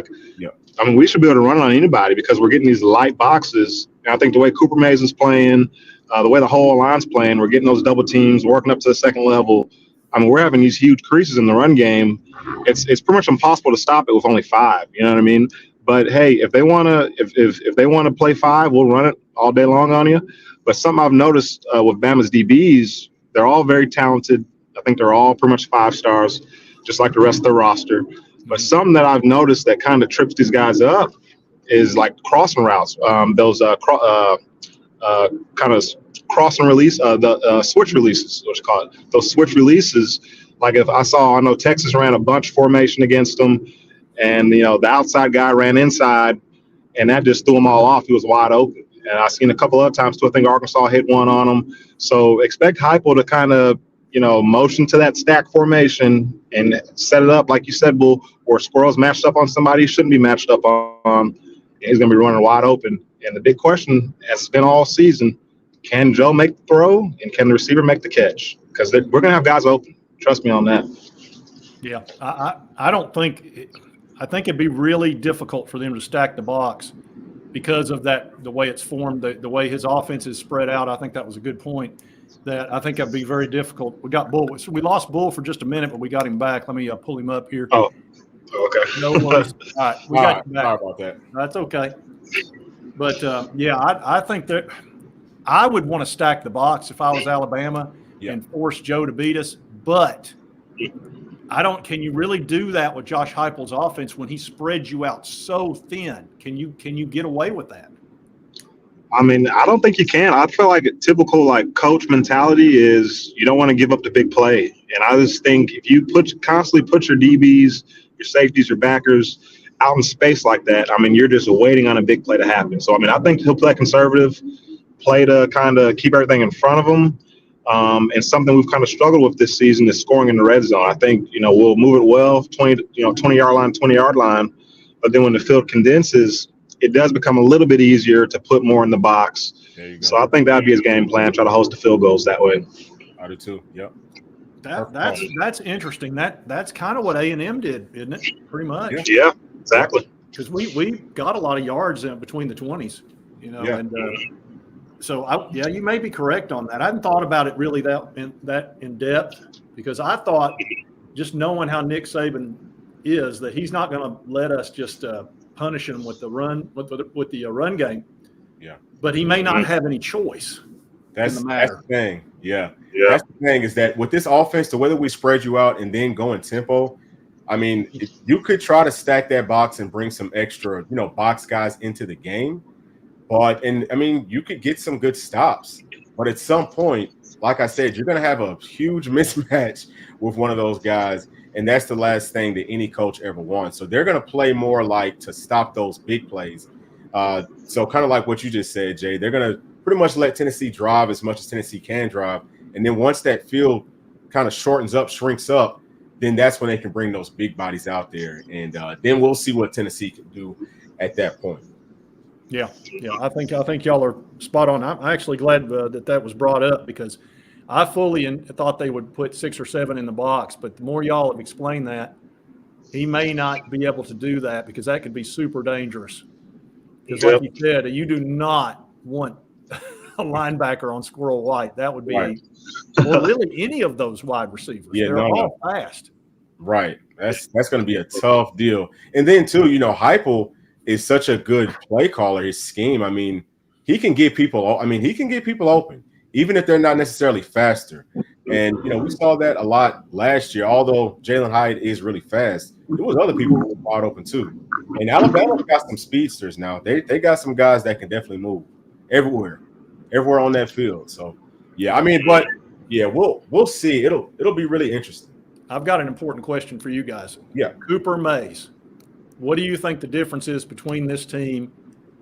We should be able to run it on anybody because we're getting these light boxes. And I think the way Cooper Mason's playing, the way the whole line's playing, we're getting those double teams, working up to the second level. We're having these huge creases in the run game. It's pretty much impossible to stop it with only 5. You know what I mean? But hey, if they want to play 5, we'll run it all day long on you. But something I've noticed with Bama's DBs, they're all very talented. I think they're all pretty much 5 stars, just like the rest of the roster. But something that I've noticed that kind of trips these guys up is like crossing routes. Those kind of cross and release, the switch releases, what you call it. Those switch releases, like I know Texas ran a bunch formation against them, and the outside guy ran inside, and that just threw them all off. He was wide open. And I've seen a couple other times too. I think Arkansas hit one on him. So expect Heupel to kind of motion to that stack formation and set it up, like you said, Bull, or Squirrel's matched up on somebody he shouldn't be matched up on. He's going to be running wide open, And the big question, as it's been all season, can Joe make the throw and can the receiver make the catch? Because we're going to have guys open. Trust me on that. Yeah, I don't think – I think it'd be really difficult for them to stack the box because of that, the way it's formed, the way his offense is spread out. I think that was a good point. That I think that'd be very difficult. We got Bull. So we lost Bull for just a minute, but we got him back. Let me pull him up here. Oh, okay. No worries. All right, we got you back. Sorry about that. That's okay. But, yeah, I think that I would want to stack the box if I was Alabama and force Joe to beat us. But can you really do that with Josh Heupel's offense when he spreads you out so thin? Can you get away with that? I mean, I don't think you can. I feel like a typical coach mentality is you don't want to give up the big play. And I just think if you constantly put your DBs, your safeties, your backers out in space like that, I mean, you're just waiting on a big play to happen. So, I mean, I think he'll play conservative, play to kind of keep everything in front of him. And something we've kind of struggled with this season is scoring in the red zone. I think, we'll move it well, 20-yard line, 20-yard line. But then when the field condenses, it does become a little bit easier to put more in the box. So I think that would be his game plan, try to host the field goals that way. I do too, yep. That's interesting. That's kind of what A&M did, isn't it? Pretty much. Yeah, exactly. Because we got a lot of yards in between the 20s, and so you may be correct on that. I hadn't thought about it really that in depth because I thought just knowing how Nick Saban is that he's not going to let us just punish him with the run with the run game. Yeah, but he may not have any choice. That's the thing. Yeah. That's the thing is that with this offense, the way that we spread you out and then go in tempo, I mean, you could try to stack that box and bring some extra, box guys into the game. You could get some good stops. But at some point, like I said, you're going to have a huge mismatch with one of those guys. And that's the last thing that any coach ever wants. So they're going to play more to stop those big plays. So kind of like what you just said, Jay, they're going to pretty much let Tennessee drive as much as Tennessee can drive. And then once that field kind of shrinks up, then that's when they can bring those big bodies out there. And then we'll see what Tennessee can do at that point. Yeah. I think y'all are spot on. I'm actually glad that was brought up because I fully thought they would put 6 or 7 in the box. But the more y'all have explained that, he may not be able to do that because that could be super dangerous. Because like you said, you do not want a linebacker on Squirrel White. That would be or really any of those wide receivers. They're all fast. Right. That's going to be a tough deal. And then too, Heupel is such a good play caller. His scheme, I mean, he can get people open, even if they're not necessarily faster. And we saw that a lot last year. Although Jalen Hyatt is really fast, there was other people who were wide open too. And Alabama's got some speedsters now. They got some guys that can definitely move everywhere on that field. So we'll see. It'll be really interesting. I've got an important question for you guys. Yeah. Cooper Mays. What do you think the difference is between this team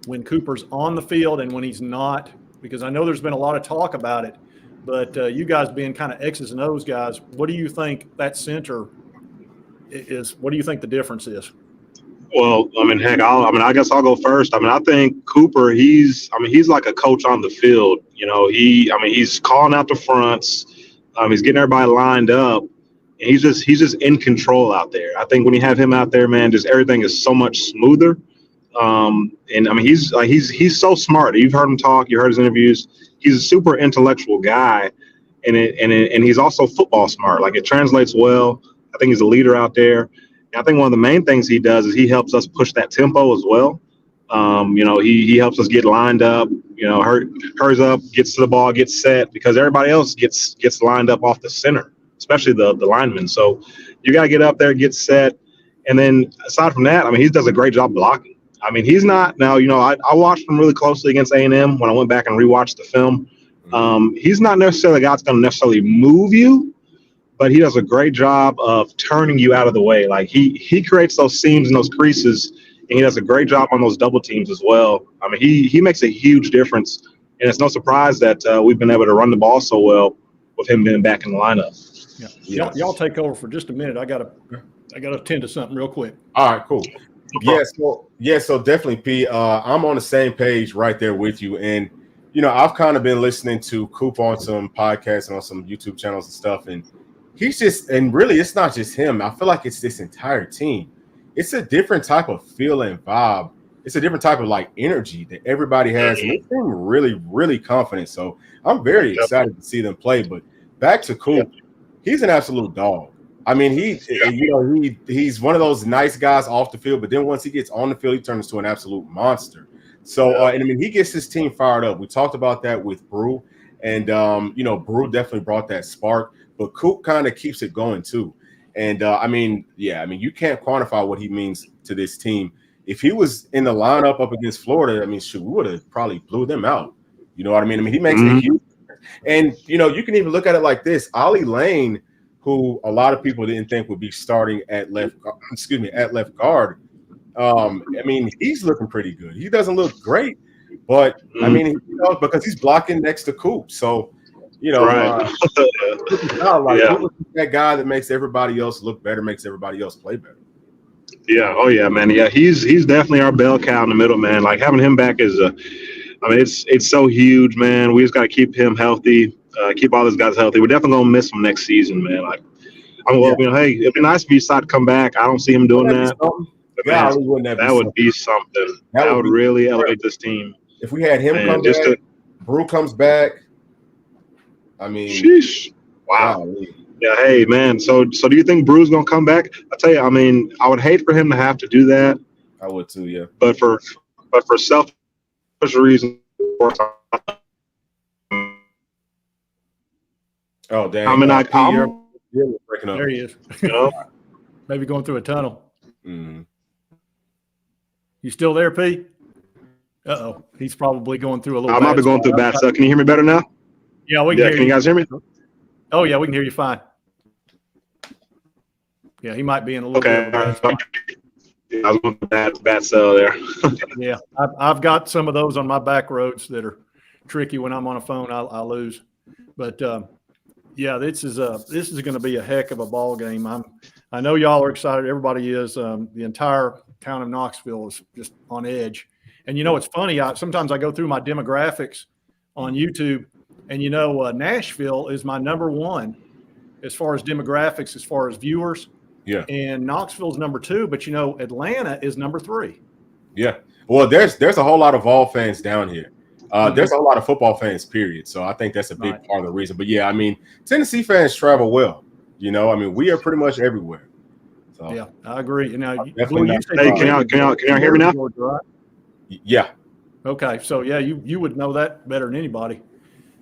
when Cooper's on the field and when he's not? Because I know there's been a lot of talk about it, but you guys being kind of X's and O's guys, what do you think that center is? What do you think the difference is? Well, I mean, heck, I guess I'll go first. I mean, I think Cooper, he's like a coach on the field. He's calling out the fronts. He's getting everybody lined up. And he's just in control out there. I think when you have him out there, man, just everything is so much smoother. He's so smart. You've heard him talk. You heard his interviews. He's a super intellectual guy, and he's also football smart. Like it translates well. I think he's a leader out there. And I think one of the main things he does is he helps us push that tempo as well. He helps us get lined up. Hurries up, gets to the ball, gets set because everybody else gets lined up off the center, especially the linemen. So you got to get up there, get set. And then aside from that, he does a great job blocking. He's not now, I watched him really closely against A&M when I went back and rewatched the film. He's not necessarily a guy that's going to necessarily move you, but he does a great job of turning you out of the way. Like he creates those seams and those creases, and he does a great job on those double teams as well. He makes a huge difference, and it's no surprise that we've been able to run the ball so well with him being back in the lineup. Yeah. Y'all take over for just a minute. I gotta attend to something real quick. All right, cool. So definitely, P. I'm on the same page right there with you, and I've kind of been listening to Coop on some podcasts and on some YouTube channels and stuff, and and really, it's not just him. I feel like it's this entire team. It's a different type of feel and vibe. It's a different type of like energy that everybody has, and they seem really, really confident. So I'm very excited to see them play. But back to Coop, he's an absolute dog. I mean, he's one of those nice guys off the field, but then once he gets on the field, he turns into an absolute monster. So, and I mean, he gets his team fired up. We talked about that with Brew, and Brew definitely brought that spark, but Coop kind of keeps it going too. And I mean, you can't quantify what he means to this team. If he was in the lineup up against Florida, I mean, we would have probably blew them out. You know what I mean? I mean, he makes a huge difference. And you can even look at it like this: Ollie Lane, who a lot of people didn't think would be starting at left guard. I mean, he's looking pretty good. He doesn't look great, but I mean, because he's blocking next to Coop. So, that guy that makes everybody else look better, makes everybody else play better. Yeah. Oh yeah, man. Yeah, he's definitely our bell cow in the middle, man. Like having him back is it's so huge, man. We just got to keep him healthy, keep all these guys healthy. We're definitely gonna miss him next season, man. Like, hey, it'd be nice if he decided to come back. I don't see him doing that. That would be something. That would really elevate this team. If we had him come back, Brew comes back. I mean, sheesh. Wow. Yeah, hey man. So do you think Brew's gonna come back? I tell you, I mean, I would hate for him to have to do that. I would too, yeah. But for selfish reasons. Oh damn! I mean, breaking up. There he is. Maybe going through a tunnel. Mm-hmm. You still there, P? Uh-oh. He's probably going through a little. I might be going through bad stuff. Can you hear me better now? Yeah, we can hear you. Can you guys hear me? Oh yeah, we can hear you fine. Yeah, he might be in a little bit of a bad spot. Yeah, I was going bad cell there. Yeah, I've got some of those on my back roads that are tricky. When I'm on a phone, I lose. But yeah, this is going to be a heck of a ball game. I know y'all are excited. Everybody is. The entire town of Knoxville is just on edge. And it's funny. Sometimes I go through my demographics on YouTube, and Nashville is my number one as far as demographics, as far as viewers. Yeah. And Knoxville's number 2, but Atlanta is number 3. Yeah. Well, there's a whole lot of Vol fans down here. There's a whole lot of football fans, period. So I think that's a big part of the reason. But yeah, I mean, Tennessee fans travel well. I mean, we are pretty much everywhere. So yeah, I agree. Now, hey, can y'all hear me now? Yeah. Okay, so yeah, you would know that better than anybody.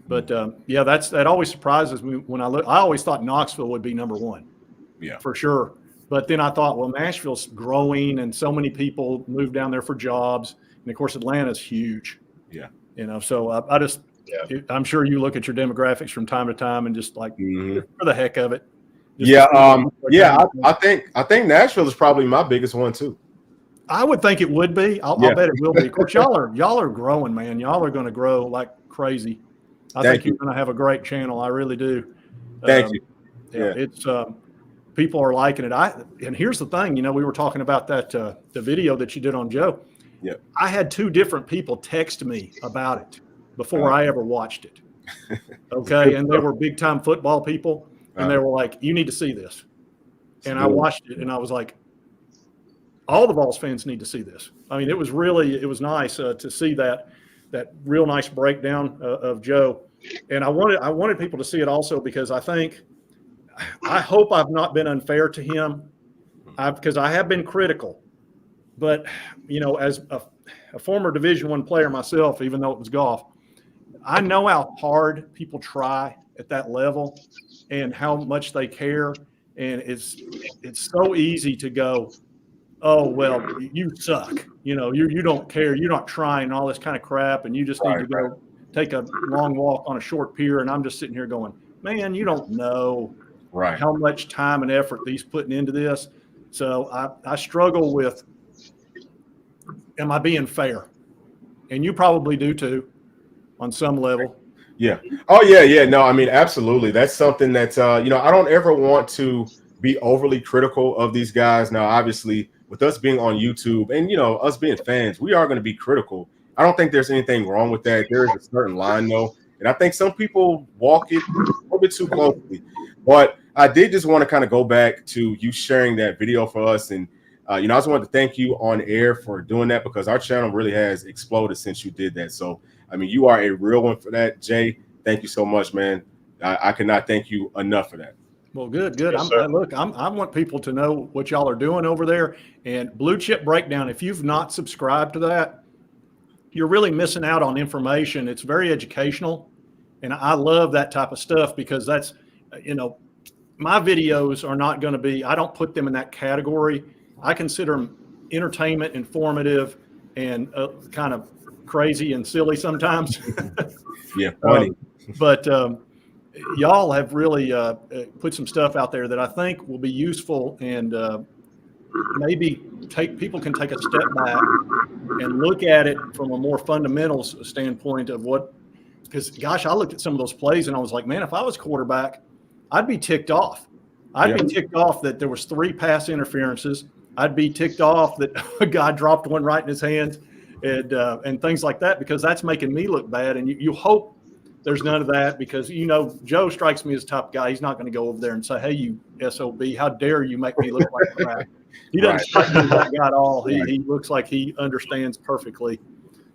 But yeah, that always surprises me when I look. I always thought Knoxville would be number 1. Yeah, for sure. But then I thought, well, Nashville's growing, and so many people move down there for jobs, and of course, Atlanta's huge. Yeah, So I'm sure you look at your demographics from time to time and just like for the heck of it. I think Nashville is probably my biggest one too. I would think it would be. I'll bet it will be. Of course, y'all are growing, man. Y'all are going to grow like crazy. I think you're going to have a great channel. I really do. Thank you. Yeah, it's people are liking it. And here's the thing, we were talking about that the video that you did on Joe. Yeah, I had 2 different people text me about it before I ever watched it. Okay, and they were big time football people, and they were like, "You need to see this." And I watched it, and I was like, "All the Vols fans need to see this." I mean, it was nice to see that real nice breakdown of Joe, and I wanted people to see it also because I hope I've not been unfair to him, because I have been critical. But, as a former Division I player myself, even though it was golf, I know how hard people try at that level and how much they care. And it's so easy to go, oh, well, you suck. You don't care. You're not trying and all this kind of crap. And you just need to go take a long walk on a short pier. And I'm just sitting here going, man, you don't know how much time and effort these putting into this. So I struggle with, am I being fair? And you probably do too, on some level. Yeah. Oh yeah. No, I mean, absolutely. That's something that I don't ever want to be overly critical of these guys. Now, obviously, with us being on YouTube and, us being fans, we are going to be critical. I don't think there's anything wrong with that. There is a certain line, though. And I think some people walk it a little bit too closely. But I did just want to kind of go back to you sharing that video for us. And, I just wanted to thank you on air for doing that because our channel really has exploded since you did that. So, you are a real one for that. Jay, thank you so much, man. I cannot thank you enough for that. Well, good. Yes, I want people to know what y'all are doing over there. And Bluechip Breakdown, if you've not subscribed to that, you're really missing out on information. It's very educational. And I love that type of stuff because that's, my videos are not going to be, I don't put them in that category. I consider them entertainment, informative, and kind of crazy and silly sometimes. Yeah, funny. But y'all have really put some stuff out there that I think will be useful, and maybe people can take a step back and look at it from a more fundamentals standpoint of what. Because gosh, I looked at some of those plays and I was like, man, if I was quarterback, I'd be ticked off. I'd be ticked off that there was 3 pass interferences. I'd be ticked off that a guy dropped one right in his hands, and things like that, because that's making me look bad. And you hope there's none of that, because Joe strikes me as the type of guy. He's not going to go over there and say, "Hey, you SOB, how dare you make me look like crap." He doesn't strike me as that guy at all. He looks like he understands perfectly.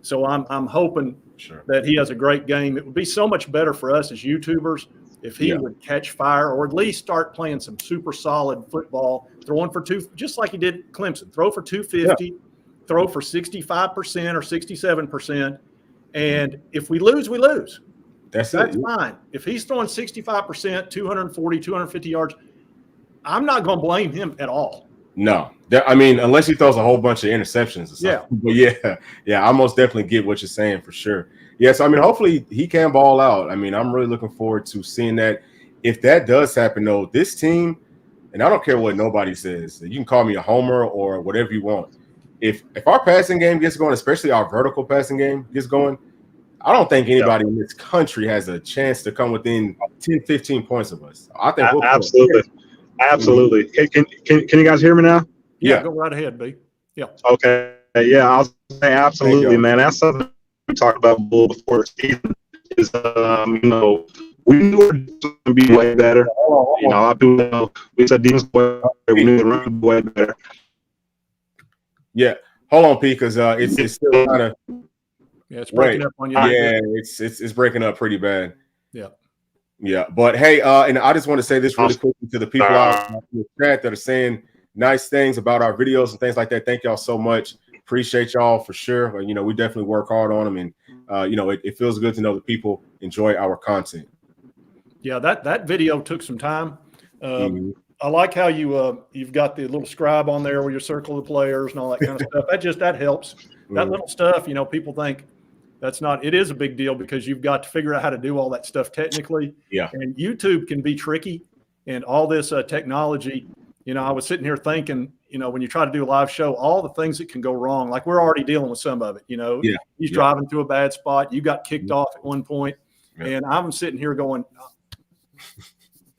So I'm hoping that he has a great game. It would be so much better for us as YouTubers if he would catch fire, or at least start playing some super solid football, throwing for 2, just like he did at Clemson. Throw for 250, throw for 65% or 67%. And if we lose, we lose. That's fine. If he's throwing 65%, 240, 250 yards, I'm not going to blame him at all. No. Unless he throws a whole bunch of interceptions or something. But I most definitely get what you're saying for sure. Yes, hopefully he can ball out. I'm really looking forward to seeing that. If that does happen, though, this team, and I don't care what nobody says, you can call me a homer or whatever you want. If our passing game gets going, especially our vertical passing game gets going, I don't think anybody in this country has a chance to come within 10, 15 points of us. I think Absolutely. Can you guys hear me now? Yeah, go right ahead, B. Yeah. Okay. Yeah, I'll say absolutely, man. That's something we talked about before the season. Is we knew it was going to be way better. A lot of people know we said defense way better. We knew the run way better. Yeah. Hold on, P, because it's still kind of. Yeah, it's breaking up on you. Yeah, it's breaking up pretty bad. Yeah. Yeah, but hey, and I just want to say this really quickly to the people out in the chat that are saying nice things about our videos and things like that. Thank y'all so much. Appreciate y'all for sure. We definitely work hard on them, and it feels good to know that people enjoy our content. Yeah, that video took some time. I like how you've got the little scribe on there where you circle the players and all that kind of stuff. That helps. That little stuff, people think that's not. It is a big deal because you've got to figure out how to do all that stuff technically. Yeah. And YouTube can be tricky, and all this technology. I was sitting here thinking, when you try to do a live show, all the things that can go wrong. Like we're already dealing with some of it. He's driving through a bad spot. You got kicked off at one point, and I'm sitting here going,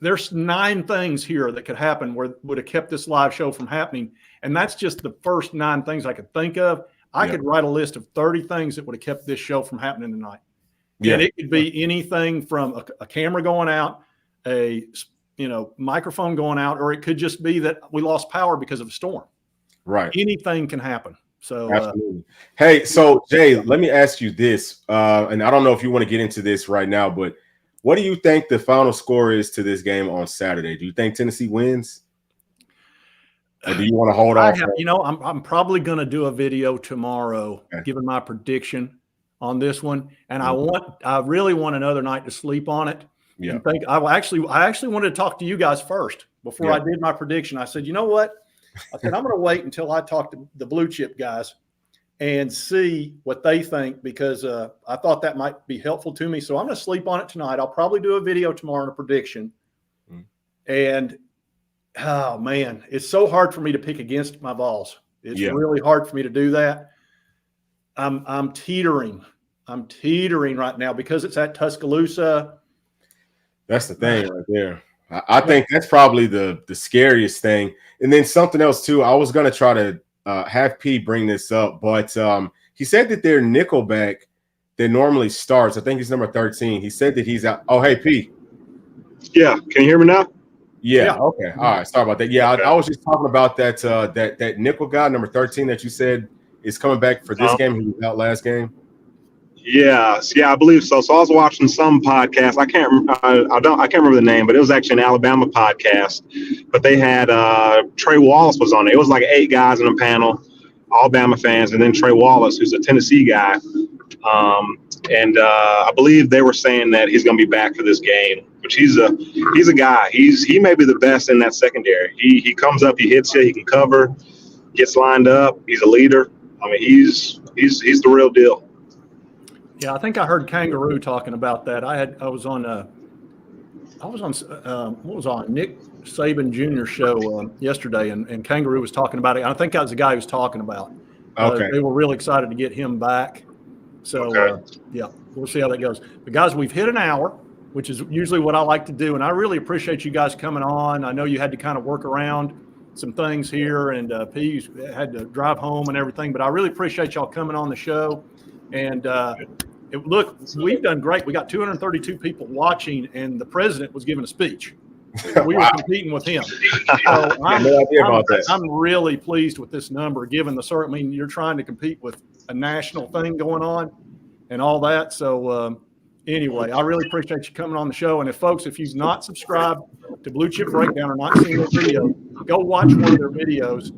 there's 9 things here that could happen where would have kept this live show from happening, and that's just the first 9 things I could think of. I could write a list of 30 things that would have kept this show from happening tonight. Yeah. And it could be anything from a camera going out, a microphone going out, or it could just be that we lost power because of a storm. Right. Anything can happen. So absolutely. Hey, so Jay, let me ask you this, and I don't know if you want to get into this right now, but what do you think the final score is to this game on Saturday? Do you think Tennessee wins? Or do you want to hold off? I'm probably going to do a video tomorrow giving my prediction on this one, and I really want another night to sleep on it. Yeah. And I actually wanted to talk to you guys first before I did my prediction. I said, you know what? I said I'm going to wait until I talk to the Bluechip guys and see what they think, because I thought that might be helpful to me. So I'm going to sleep on it tonight. I'll probably do a video tomorrow and a prediction. And oh man, it's so hard for me to pick against my Vols. It's really hard for me to do that. I'm teetering. I'm teetering right now because it's at Tuscaloosa. That's the thing right there. I think that's probably the scariest thing. And then something else too. I was gonna try to have P bring this up, but he said that their nickelback that normally starts, I think he's number 13. He said that he's out. Oh, hey, P. Yeah, can you hear me now? Yeah. Okay. All right. Sorry about that. Yeah, Okay. I was just talking about that that nickel guy, number 13, that you said is coming back for this game. He was out last game. Yeah, I believe so. So I was watching some podcast. I can't remember the name, but it was actually an Alabama podcast. But they had Trey Wallace was on it. It was like 8 guys in a panel, all Bama fans, and then Trey Wallace, who's a Tennessee guy. I believe they were saying that he's going to be back for this game. Which he's a guy. He may be the best in that secondary. He comes up, he hits you, he can cover, gets lined up. He's a leader. I mean, he's the real deal. Yeah, I think I heard Kangaroo talking about that. I was on Nick Saban Jr. show yesterday, and Kangaroo was talking about it. I think that was the guy he was talking about. Okay. They were real excited to get him back. So yeah, we'll see how that goes. But guys, we've hit an hour, which is usually what I like to do, and I really appreciate you guys coming on. I know you had to kind of work around some things here, and P had to drive home and everything, but I really appreciate y'all coming on the show. And look, we've done great. We got 232 people watching, and the president was giving a speech. We were competing with him. So I'm really pleased with this number, given I mean, you're trying to compete with a national thing going on and all that. So anyway, I really appreciate you coming on the show. And if you've not subscribed to Bluechip Breakdown or not seen their video, go watch one of their videos,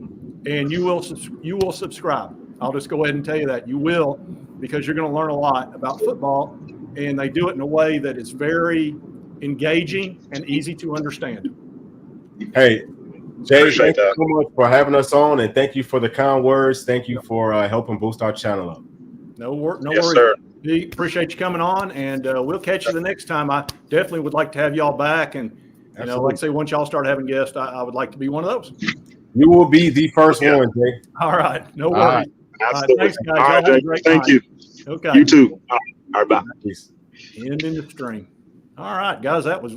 and you will subscribe. I'll just go ahead and tell you that you will, because you're going to learn a lot about football, and they do it in a way that is very engaging and easy to understand. Hey, Jay, thank you so much for having us on, and thank you for the kind words. Thank you for helping boost our channel up. No worries. Sir. We appreciate you coming on, and we'll catch you the next time. I definitely would like to have y'all back, and like I say, once y'all start having guests, I would like to be one of those. You will be the first one, Jay. All right, no worries. Absolutely. Thanks, guys. All right, Jay. Thank you. Okay. You too. All right, bye. Peace. End in the stream. All right, guys, that was